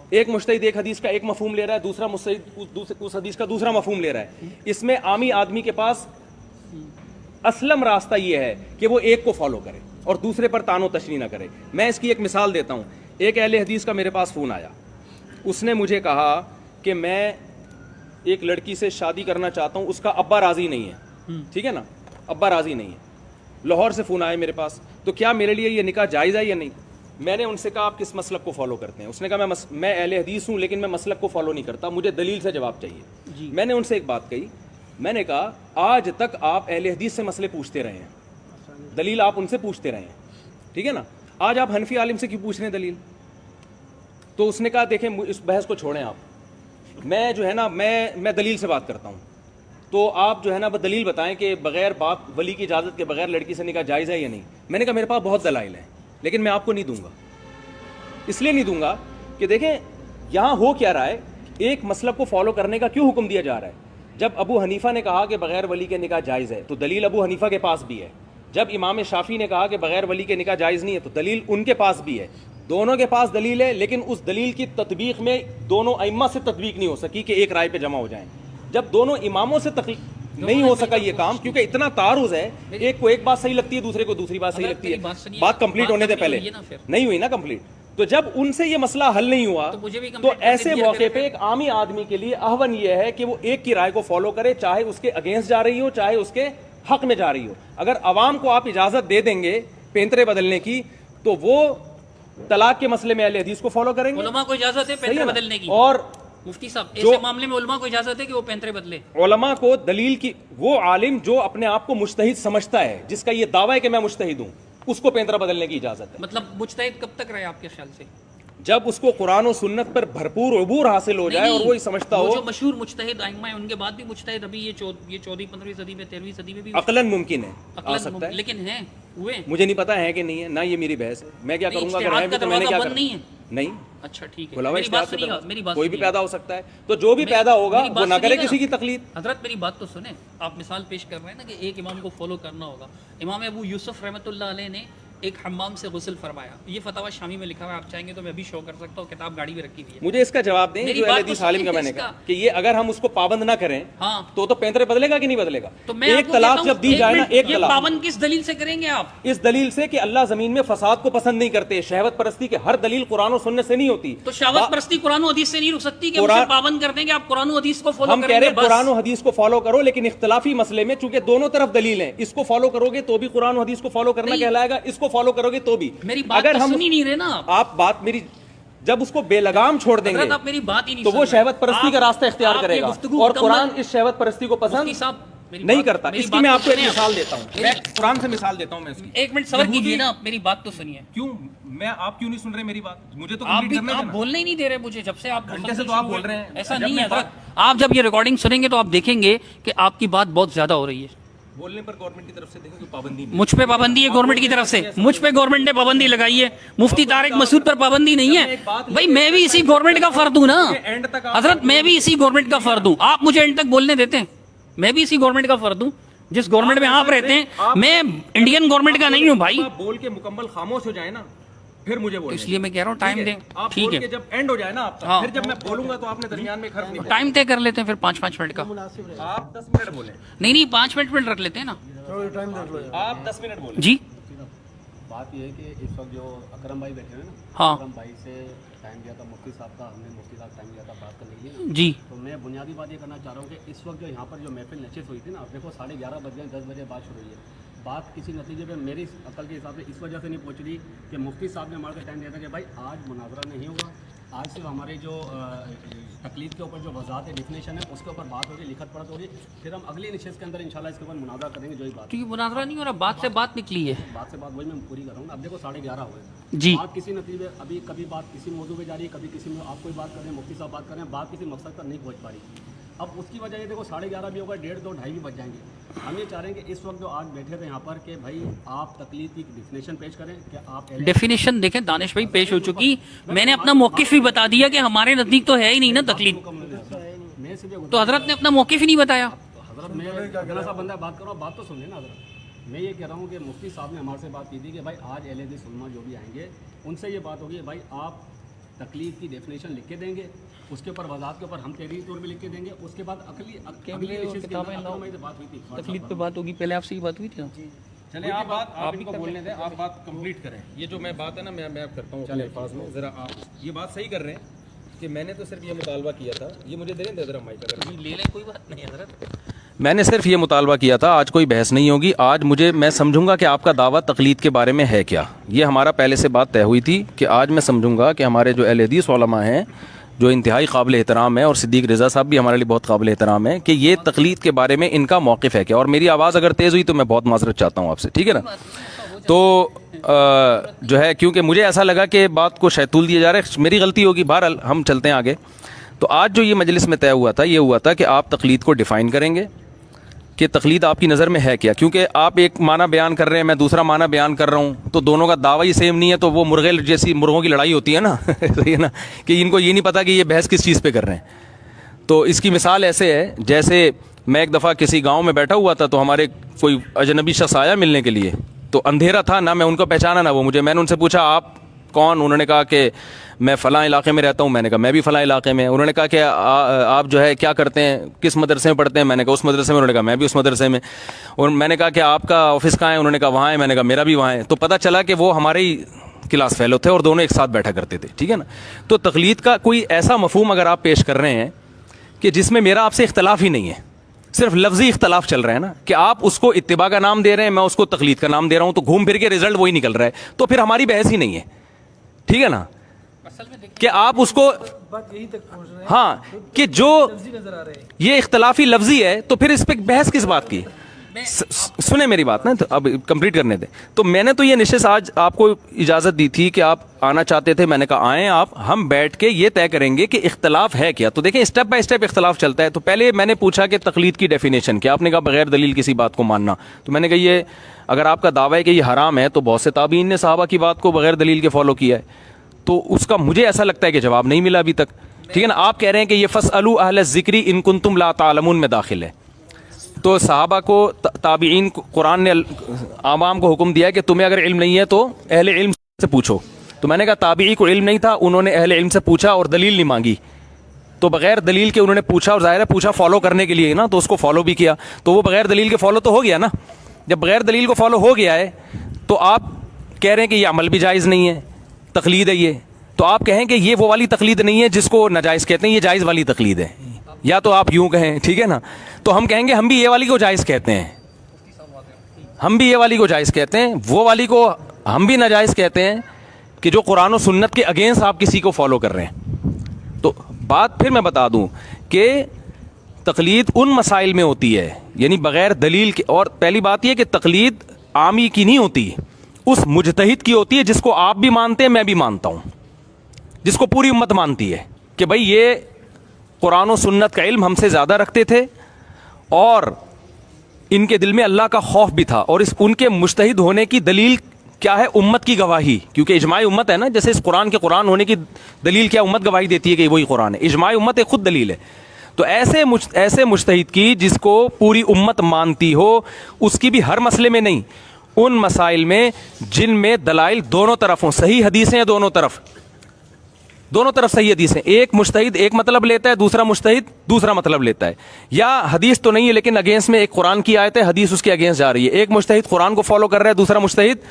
ایک مجتہد ایک حدیث کا ایک مفہوم لے رہا ہے, دوسرا مجتہد اس حدیث کا دوسرا مفہوم لے رہا ہے. اس میں عامی آدمی کے پاس اسلم راستہ یہ ہے کہ وہ ایک کو فالو کرے اور دوسرے پر تان و تشنیع نہ کرے. میں اس کی ایک مثال دیتا ہوں. ایک اہل حدیث کا میرے پاس فون آیا, اس نے مجھے کہا کہ میں ایک لڑکی سے شادی کرنا چاہتا ہوں, اس کا ابا راضی نہیں ہے, ٹھیک ہے نا, ابا راضی نہیں ہے. لاہور سے فون آیا میرے پاس, تو کیا میرے لیے یہ نکاح جائز ہے یا نہیں؟ میں نے ان سے کہا آپ کس مسلک کو فالو کرتے ہیں؟ اس نے کہا میں اہل حدیث ہوں لیکن میں مسلک کو فالو نہیں کرتا, مجھے دلیل سے جواب چاہیے. میں نے ان سے ایک بات کہی, میں نے کہا آج تک آپ اہل حدیث سے مسئلے پوچھتے رہے ہیں, دلیل آپ ان سے پوچھتے رہے ہیں, ٹھیک ہے نا, آج آپ حنفی عالم سے کیوں پوچھ رہے ہیں دلیل؟ تو اس نے کہا دیکھیں اس بحث کو چھوڑیں آپ, میں جو ہے نا میں دلیل سے بات کرتا ہوں, تو آپ جو ہے نا دلیل بتائیں کہ بغیر باپ ولی کی اجازت کے بغیر لڑکی سے نکاح جائز ہے یا نہیں. میں نے کہا میرے پاس بہت دلائل ہیں لیکن میں آپ کو نہیں دوں گا. اس لیے نہیں دوں گا کہ دیکھیں یہاں ہو کیا رہا ہے, ایک مسلک کو فالو کرنے کا کیوں حکم دیا جا رہا ہے؟ جب ابو حنیفہ نے کہا کہ بغیر ولی کے نکاح جائز ہے تو دلیل ابو حنیفہ کے پاس بھی ہے, جب امام شافعی نے کہا کہ بغیر ولی کے نکاح جائز نہیں ہے تو دلیل ان کے پاس بھی ہے, دونوں کے پاس دلیل ہے, لیکن اس دلیل کی تطبیق میں دونوں ائمہ سے تطبیق نہیں ہو سکی کہ ایک رائے پہ جمع ہو جائیں. جب دونوں اماموں سے نہیں ہو سکا یہ کام, کیونکہ اتنا تعارض ہے, ایک کو ایک بات صحیح لگتی ہے, دوسرے کو دوسری بات صحیح لگتی ہے, بات کمپلیٹ ہونے سے پہلے نہیں ہوئی نا کمپلیٹ. تو جب ان سے یہ مسئلہ حل نہیں ہوا تو ایسے موقع پہ ایک عامی آدمی کے لیے اہون یہ ہے کہ وہ ایک کی رائے کو فالو کرے, چاہے اس کے اگینسٹ جا رہی ہو چاہے اس کے حق میں جا رہی ہو. اگر عوام کو آپ اجازت دے دیں گے پینترے بدلنے کی تو وہ طلاق کے مسئلے میں اہل حدیث کو فالو کریں گے. علماء کو اجازت ہے پینترے بدلنے کی, اور مفتی صاحب ایسے معاملے میں علماء کو اجازت ہے کہ وہ پینترے بدلے. علماء کو دلیل کی, وہ عالم جو اپنے آپ کو مجتہد سمجھتا ہے, جس کا یہ دعویٰ ہے کہ میں مجتہد ہوں, اس کو پینترا بدلنے کی اجازت ہے. مطلب مجتہد کب تک رہے آپ کے خیال سے؟ جب اس کو قرآن و سنت پر بھرپور عبور حاصل ہو جائے اور وہی سمجھتا ہو. جو مشہور مجتہد ائمہ ہیں ان کے بعد بھی مجتہد ابھی یہ 14ویں 15ویں صدی میں 13ویں صدی میں بھی عقلاً ممکن ہے, آ سکتا ہے, لیکن ہیں ہوئے, مجھے نہیں پتا ہے کہ نہیں ہے, نہ یہ میری بحث ہے, میں کیا کروں گا اگر ہے بھی تو میں نے کیا کرنا نہیں. اچھا ٹھیک ہے, کھلا ہوا اجتہاد سے میری بات کوئی بھی پیدا ہو سکتا ہے, تو جو بھی پیدا ہوگا وہ نہ کرے کسی کی تقلید. حضرت میری بات تو سنیں, آپ مثال پیش کر رہے ہیں نا کہ ایک امام کو فالو کرنا ہوگا. امام ابو یوسف رحمۃ اللہ علیہ نے ایک حمام سے غسل فرمایا, یہ فتاوی شامی میں لکھا ہوا ہے, آپ چاہیں گے تو میں بھی شو کر سکتا ہوں, کتاب گاڑی میں رکھی ہوئی ہے. مجھے اس کا جواب دیں جو اہل حدیث عالم کا میں نے کہا کہ یہ اگر ہم اس کو پابند نہ کریں تو پینترے بدلے گا کہ نہیں بدلے گا. ایک طلاق جب دی جائے نا, ایک طلاق پابند کس دلیل سے کریں گے آپ؟ اس دلیل سے کہ اللہ زمین میں فساد کو پسند نہیں کرتے. شہوت پرستی کے ہر دلیل قرآن و سنت سے نہیں ہوتی, تو شہوت پرستی قرآن و حدیث سے نہیں رک سکتی کہ اسے پابند کر دیں گے آپ قرآن و حدیث کو فالو ہم کہہ رہے ہیں قرآن و حدیث کو فالو کرو, لیکن اختلافی مسئلے میں چونکہ دونوں طرف دلیل ہیں, اس کو فالو کرو گے تو بھی قرآن و حدیث کو فالو کرنا کہلائے گا, اس کو فالو کرو گے تو بھی. اگر ہم نہیں رہے نا آپ بات میری, جب اس کو بے لگام چھوڑ دیں گے آپ میری بات ہی نہیں تو وہ شہوت پرستی کا راستہ اختیار کرے گا, اور قرآن اس شہوت پرستی کو پسند نہیں کرتا. اس کی میں آپ کو ایک مثال دیتا ہوں, میں قرآن سے مثال دیتا ہوں. میں اس کی ایک منٹ صبر کیجیے نا, میری بات تو سنیے. کیوں میں آپ کیوں نہیں سن رہے میری بات؟ مجھے تو آپ بولنے ہی نہیں دے رہے مجھے, جب سے آپ گھنٹے سے تو آپ بول رہے ہیں. ایسا نہیں ہے, آپ جب یہ ریکارڈنگ سنیں گے تو آپ دیکھیں گے کہ آپ کی بات بہت زیادہ ہو رہی ہے. بولنے پر گورنمنٹ کی طرف سے دیکھیں کوئی پابندی نہیں, مجھ پہ پابندی ہے گورنمنٹ کی طرف سے, مجھ پہ گورنمنٹ نے پابندی لگائی ہے, مفتی طارق مسعود پر پابندی نہیں ہے. بھائی میں بھی اسی گورنمنٹ کا فرد ہوں نا حضرت, میں بھی اسی گورنمنٹ کا فرد ہوں. آپ مجھے اینڈ تک بولنے دیتے ہیں؟ میں بھی اسی گورنمنٹ کا فرد ہوں جس گورنمنٹ میں آپ رہتے ہیں, میں انڈین گورنمنٹ کا نہیں ہوں. بھائی بول کے مکمل خاموش ہو جائے نا پھر مجھے بولیں, اس لیے میں کہہ رہا ہوں ٹائم دیں. ٹھیک ہے, جب اینڈ ہو جائے نا آپ کا, پھر جب میں بولوں گا تو آپ نے درمیان میں حرف نہیں, ٹائم طے کر لیتے ہیں پھر 5-5 منٹ کا. آپ 10 منٹ بولیں. نہیں 5 منٹ رکھ لیتے ہیں نا, آپ 10 منٹ بولیں. جی بات یہ ہے کہ اس وقت جو اکرم بھائی بیٹھے ہیں نا, ہاں اکرم بھائی سے ٹائم دیا تھا مفتی صاحب کا, ہم نے مفتی صاحب ٹائم دیا تھا بات کرنے کے لیے جی. تو میں بنیادی بات یہ کرنا چاہ رہا ہوں کہ اس وقت جو یہاں پر جو محفل نشست ہوئی تھی نا, دیکھو 11:30 بج گئے, 10 بجے بات شروع ہوئی ہے. بات کسی نتیجے پہ میری عقل کے حساب سے اس وجہ سے نہیں پہنچ رہی کہ مفتی صاحب نے ہمارے کو ٹائم دیا تھا کہ بھائی آج مناظرہ نہیں ہوگا, آج صرف ہمارے جو تکلیف کے اوپر جو وضاحت ہے, ڈیفینیشن ہے, اس کے اوپر بات ہوگی, لکھت پڑھت ہوگی, پھر ہم اگلی نشست کے اندر انشاءاللہ اس کے اوپر مناظرہ کریں گے. جو ہی بات تو یہ مناظرہ نہیں ہو رہا, بات سے بات نکلی ہے, بات سے بات وہی میں پوری کر رہا ہوں. اب دیکھو 11:30 ہوئے جی, بات کسی نتیجے, ابھی کبھی بات کسی موضوع پہ جا رہی ہے, کبھی کسی میں آپ کوئی بات کر رہے ہیں, مفتی صاحب بات کر رہے ہیں, بات کسی مقصد پر نہیں پہنچ پا رہی. اب اس کی وجہ یہ دیکھو 11:30 بھی ہوگا, 1:30, 2, 2:30 بھی بج جائیں گے. ہم یہ چاہ رہے ہیں کہ اس وقت جو آج بیٹھے تھے یہاں پر کہ بھائی آپ تقلید کی ڈیفینیشن پیش کریں کہ آپ ڈیفینیشن دیکھیں دانش بھائی پیش ہو چکی. میں نے اپنا موقف بھی بتا دیا کہ ہمارے نزدیک تو ہے ہی نہیں نا تقلید, تو حضرت نے اپنا موقف ہی نہیں بتایا. حضرت میں جنا سا بندہ بات کروں, بات تو سن لینا حضرت. میں یہ کہہ رہا ہوں کہ مفتی صاحب نے ہمارے سے بات کی تھی کہ بھائی آج اہل حدیث علماء جو بھی آئیں گے ان سے یہ بات ہوگی بھائی آپ تقلید کی ڈیفینیشن لکھ کے دیں گے, اس کے اوپر وضاحت کے اوپر ہم تحریری طور پہ لکھ کے دیں گے. اس کے بعد اگلی بات ہوئی تھی تقلید پہ بات ہوگی, پہلے آپ سے یہ بات ہوئی تھی نا. چلیں آپ بات آپ ان کو بولنے دیں, آپ بات کمپلیٹ کریں. یہ جو میں بات ہے نا میں کرتا ہوں اپنے الفاظ میں, ذرا آپ یہ بات صحیح کر رہے ہیں کہ میں نے تو صرف یہ مطالبہ کیا تھا, یہ مجھے دے دیں ذرا مائک اگر لے لیں, کوئی بات نہیں حضرت. میں نے صرف یہ مطالبہ کیا تھا, آج کوئی بحث نہیں ہوگی. آج میں سمجھوں گا کہ آپ کا دعویٰ تقلید کے بارے میں ہے کیا. یہ ہمارا پہلے سے بات طے ہوئی تھی کہ آج میں سمجھوں گا کہ ہمارے جو اہل حدیث علماء ہیں جو انتہائی قابل احترام ہے, اور صدیق رضا صاحب بھی ہمارے لیے بہت قابل احترام ہے, کہ یہ تقلید کے بارے میں ان کا موقف ہے کیا. اور میری آواز اگر تیز ہوئی تو میں بہت معذرت چاہتا ہوں آپ سے, ٹھیک ہے نا. تو جو ہے کیونکہ مجھے ایسا لگا کہ بات کو شیطول دیا جا رہا ہے, میری غلطی ہوگی. بہرحال ہم چلتے ہیں آگے. تو آج جو یہ مجلس میں طے ہوا تھا یہ ہوا تھا کہ آپ تقلید کو ڈیفائن کریں گے کہ تقلید آپ کی نظر میں ہے کیا. کیونکہ آپ ایک معنی بیان کر رہے ہیں, میں دوسرا معنی بیان کر رہا ہوں, تو دونوں کا دعویٰ ہی سیم نہیں ہے, تو وہ مرغے جیسی مرغوں کی لڑائی ہوتی ہے نا صحیح ہے نا, کہ ان کو یہ نہیں پتا کہ یہ بحث کس چیز پہ کر رہے ہیں. تو اس کی مثال ایسے ہے جیسے میں ایک دفعہ کسی گاؤں میں بیٹھا ہوا تھا تو ہمارے کوئی اجنبی شخص آیا ملنے کے لیے, تو اندھیرا تھا, نہ میں ان کو پہچانا نہ وہ مجھے. میں نے ان سے پوچھا آپ کون؟ انہوں نے کہا کہ میں فلاں علاقے میں رہتا ہوں. میں نے کہا میں بھی فلاں علاقے میں. انہوں نے کہا کہ آپ جو ہے کیا کرتے ہیں, کس مدرسے میں پڑھتے ہیں؟ میں نے کہا اس مدرسے میں. انہوں نے کہا میں بھی اس مدرسے میں. اور میں نے کہا کہ آپ کا آفس کہاں ہے؟ انہوں نے کہا وہاں ہے. میں نے کہا میرا بھی وہاں ہے. تو پتہ چلا کہ وہ ہمارے ہی کلاس فیلو تھے اور دونوں ایک ساتھ بیٹھا کرتے تھے, ٹھیک ہے نا. تو تقلید کا کوئی ایسا مفہوم اگر آپ پیش کر رہے ہیں کہ جس میں میرا آپ سے اختلاف ہی نہیں ہے, صرف لفظی اختلاف چل رہا ہے نا, کہ آپ اس کو اتباع کا نام دے رہے ہیں, میں اس کو تقلید کا نام دے رہا ہوں, تو گھوم پھر کے رزلٹ وہی نکل رہا ہے, تو پھر ہماری بحث ہی نہیں ہے, ٹھیک ہے نا. کہ آپ اس کو بات یہی تک پہنچ رہے ہیں ہاں کہ جو نظر آ رہے ہیں. یہ اختلافی لفظی ہے تو پھر اس پہ بحث کس بات کی؟ سنیں میری بات نا, تو اب کمپلیٹ کرنے دیں. تو میں نے تو یہ نشست آج آپ کو اجازت دی تھی کہ آپ آنا چاہتے تھے, میں نے کہا آئیں آپ, ہم بیٹھ کے یہ طے کریں گے کہ اختلاف ہے کیا. تو دیکھیں اسٹیپ بائی اسٹیپ اختلاف چلتا ہے. تو پہلے میں نے پوچھا کہ تقلید کی ڈیفینیشن کیا. آپ نے کہا بغیر دلیل کسی بات کو ماننا. تو میں نے کہا یہ اگر آپ کا دعویٰ ہے کہ یہ حرام ہے تو بہت سے تابعین نے صحابہ کی بات کو بغیر دلیل کے فالو کیا ہے, تو اس کا مجھے ایسا لگتا ہے کہ جواب نہیں ملا ابھی تک, ٹھیک ہے نا. آپ کہہ رہے ہیں کہ یہ فاسألوا اہل الذکر ان کنتم لا تعلمون میں داخل ہے. تو صحابہ کو تابعین کو قرآن نے عوام کو حکم دیا ہے کہ تمہیں اگر علم نہیں ہے تو اہل علم سے پوچھو. تو میں نے کہا تابعی کو علم نہیں تھا, انہوں نے اہل علم سے پوچھا اور دلیل نہیں مانگی, تو بغیر دلیل کے انہوں نے پوچھا, اور ظاہر ہے پوچھا فالو کرنے کے لیے نا, تو اس کو فالو بھی کیا, تو وہ بغیر دلیل کے فالو تو ہو گیا نا. جب بغیر دلیل کو فالو ہو گیا ہے تو آپ کہہ رہے ہیں کہ یہ عمل بھی جائز نہیں ہے, تقلید ہے یہ. تو آپ کہیں کہ یہ وہ والی تقلید نہیں ہے جس کو ناجائز کہتے ہیں, یہ جائز والی تقلید ہے, یا تو آپ یوں کہیں, ٹھیک ہے نا. تو ہم کہیں گے ہم بھی یہ والی کو جائز کہتے ہیں, ہم بھی یہ والی کو جائز کہتے ہیں, وہ والی کو ہم بھی ناجائز کہتے ہیں کہ جو قرآن و سنت کے اگینسٹ آپ کسی کو فالو کر رہے ہیں. تو بات پھر میں بتا دوں کہ تقلید ان مسائل میں ہوتی ہے یعنی بغیر دلیل کے, اور پہلی بات یہ کہ تقلید عامی کی نہیں ہوتی, اس مجتہد کی ہوتی ہے جس کو آپ بھی مانتے ہیں, میں بھی مانتا ہوں, جس کو پوری امت مانتی ہے کہ بھائی یہ قرآن و سنت کا علم ہم سے زیادہ رکھتے تھے اور ان کے دل میں اللہ کا خوف بھی تھا, اور اس ان کے مجتہد ہونے کی دلیل کیا ہے؟ امت کی گواہی, کیونکہ اجماع امت ہے نا. جیسے اس قرآن کے قرآن ہونے کی دلیل کیا؟ امت گواہی دیتی ہے کہ وہی قرآن ہے. اجماع امت ایک خود دلیل ہے. تو ایسے مجتہد کی جس کو پوری امت مانتی ہو, اس کی بھی ہر مسئلے میں نہیں, ان مسائل میں جن میں دلائل دونوں طرف ہوں, صحیح حدیثیں ہیں دونوں طرف صحیح حدیث ہیں. ایک مجتہد ایک مطلب لیتا ہے, دوسرا مجتہد دوسرا مطلب لیتا ہے, یا حدیث تو نہیں ہے لیکن اگینسٹ میں ایک قرآن کی آیت ہے, حدیث اس کے اگینسٹ جا رہی ہے. ایک مجتہد قرآن کو فالو کر رہا ہے, دوسرا مجتہد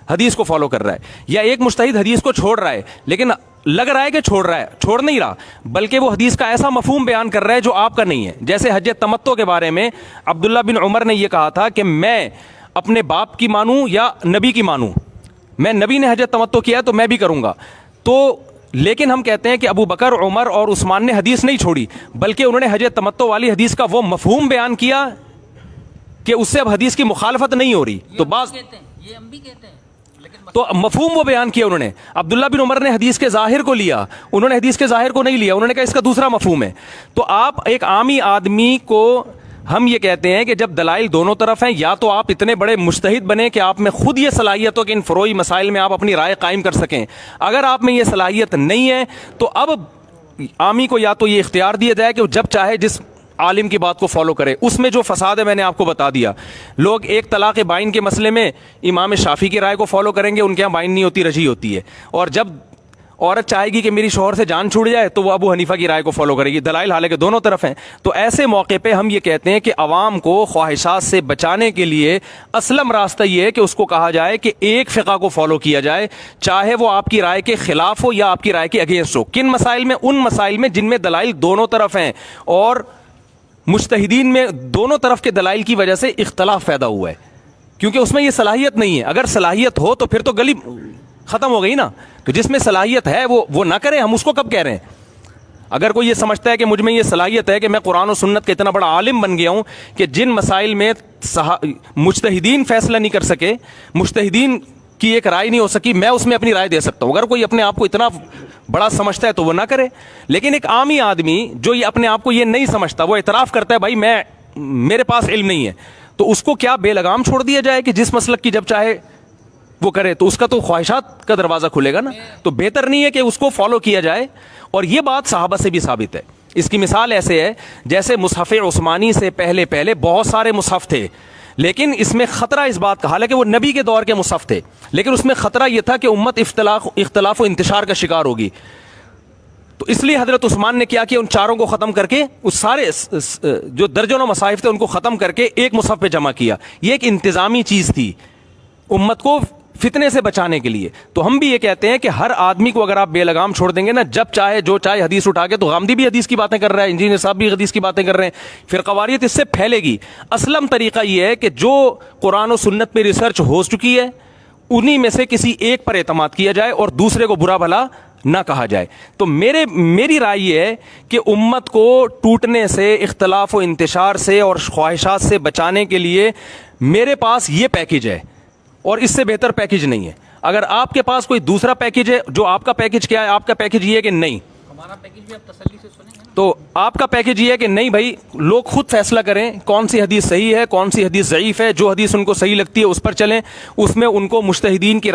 حدیث کو فالو کر رہا ہے. یا ایک مجتہد حدیث کو چھوڑ رہا ہے لیکن لگ رہا ہے کہ چھوڑ رہا ہے, چھوڑ نہیں رہا, بلکہ وہ حدیث کا ایسا مفہوم بیان کر رہا ہے جو آپ کا نہیں ہے. جیسے حج تمتع کے بارے میں عبداللہ بن عمر نے یہ کہا تھا کہ میں اپنے باپ کی مانوں یا نبی کی مانوں, میں نبی نے حج تمتع کیا تو میں بھی کروں گا. تو لیکن ہم کہتے ہیں کہ ابو بکر, عمر اور عثمان نے حدیث نہیں چھوڑی, بلکہ انہوں نے حج تمتع والی حدیث کا وہ مفہوم بیان کیا کہ اس سے اب حدیث کی مخالفت نہیں ہو رہی. تو بعض یہ ہم بھی کہتے ہیں, تو مفہوم وہ بیان کیا انہوں نے. عبداللہ بن عمر نے حدیث کے ظاہر کو لیا, انہوں نے حدیث کے ظاہر کو نہیں لیا, انہوں نے کہا اس کا دوسرا مفہوم ہے. تو آپ ایک عامی آدمی کو ہم یہ کہتے ہیں کہ جب دلائل دونوں طرف ہیں, یا تو آپ اتنے بڑے مجتہد بنیں کہ آپ میں خود یہ صلاحیت ہو کہ ان فروعی مسائل میں آپ اپنی رائے قائم کر سکیں. اگر آپ میں یہ صلاحیت نہیں ہے تو اب عامی کو یا تو یہ اختیار دیا جائے کہ جب چاہے جس عالم کی بات کو فالو کرے. اس میں جو فساد ہے میں نے آپ کو بتا دیا. لوگ ایک طلاق بائن کے مسئلے میں امام شافعی کی رائے کو فالو کریں گے, ان کے یہاں بائن نہیں ہوتی, رجی ہوتی ہے. اور جب عورت چاہے گی کہ میری شوہر سے جان چھوٹ جائے تو وہ ابو حنیفہ کی رائے کو فالو کرے گی. دلائل حالانکہ دونوں طرف ہیں. تو ایسے موقع پہ ہم یہ کہتے ہیں کہ عوام کو خواہشات سے بچانے کے لیے اسلم راستہ یہ ہے کہ اس کو کہا جائے کہ ایک فقہ کو فالو کیا جائے, چاہے وہ آپ کی رائے کے خلاف ہو یا آپ کی رائے کے اگینسٹ ہو. کن مسائل میں؟ ان مسائل میں جن میں دلائل دونوں طرف ہیں اور مجتہدین میں دونوں طرف کے دلائل کی وجہ سے اختلاف پیدا ہوا ہے, کیونکہ اس میں یہ صلاحیت نہیں ہے. اگر صلاحیت ہو تو پھر تو گلی ختم ہو گئی نا. تو جس میں صلاحیت ہے وہ نہ کرے. ہم اس کو کب کہہ رہے ہیں؟ اگر کوئی یہ سمجھتا ہے کہ مجھ میں یہ صلاحیت ہے کہ میں قرآن و سنت کا اتنا بڑا عالم بن گیا ہوں کہ جن مسائل میں مجتہدین فیصلہ نہیں کر سکے, مجتہدین کی ایک رائے نہیں ہو سکی, میں اس میں اپنی رائے دے سکتا ہوں. اگر کوئی اپنے آپ کو اتنا بڑا سمجھتا ہے تو وہ نہ کرے. لیکن ایک عامی آدمی جو یہ اپنے آپ کو یہ نہیں سمجھتا, وہ اعتراف کرتا ہے بھائی میرے پاس علم نہیں ہے, تو اس کو کیا بے لگام چھوڑ دیا جائے کہ جس مسلک کی جب چاہے وہ کرے؟ تو اس کا تو خواہشات کا دروازہ کھلے گا نا. تو بہتر نہیں ہے کہ اس کو فالو کیا جائے. اور یہ بات صحابہ سے بھی ثابت ہے. اس کی مثال ایسے ہے جیسے مصحف عثمانی سے پہلے پہلے بہت سارے مصحف تھے، لیکن اس میں خطرہ اس بات کا، حالانکہ وہ نبی کے دور کے مصحف تھے، لیکن اس میں خطرہ یہ تھا کہ امت اختلاف و انتشار کا شکار ہوگی. تو اس لیے حضرت عثمان نے کیا ان چاروں کو ختم کر کے اس سارے جو درجنوں مصاحف تھے ان کو ختم کر کے ایک مصحف پہ جمع کیا. یہ ایک انتظامی چیز تھی امت کو فتنے سے بچانے کے لیے. تو ہم بھی یہ کہتے ہیں کہ ہر آدمی کو اگر آپ بے لگام چھوڑ دیں گے نا، جب چاہے جو چاہے حدیث اٹھا کے، تو غامدی بھی حدیث کی باتیں کر رہا ہے، انجینئر صاحب بھی حدیث کی باتیں کر رہے ہیں، پھر قواریت اس سے پھیلے گی. اسلم طریقہ یہ ہے کہ جو قرآن و سنت پہ ریسرچ ہو چکی ہے انہی میں سے کسی ایک پر اعتماد کیا جائے اور دوسرے کو برا بھلا نہ کہا جائے. تو میری رائے یہ ہے کہ امت کو ٹوٹنے سے، اختلاف و انتشار سے اور خواہشات سے بچانے کے لیے میرے پاس یہ پیکج ہے اور اس سے بہتر پیکج نہیں ہے. اگر آپ کے پاس کوئی دوسرا پیکج ہے، جو آپ کا پیکج کیا ہے؟ آپ کا پیکج یہ ہے کہ نہیں، ہمارا پیکج بھی آپ تسلی سے سنیں گے نا. تو آپ کا پیکج یہ ہے کہ نہیں بھائی، لوگ خود فیصلہ کریں کون سی حدیث صحیح ہے، کون سی حدیث ضعیف ہے. جو حدیث ان کو صحیح لگتی ہے اس پر چلیں، اس میں ان کو مجتہدین کی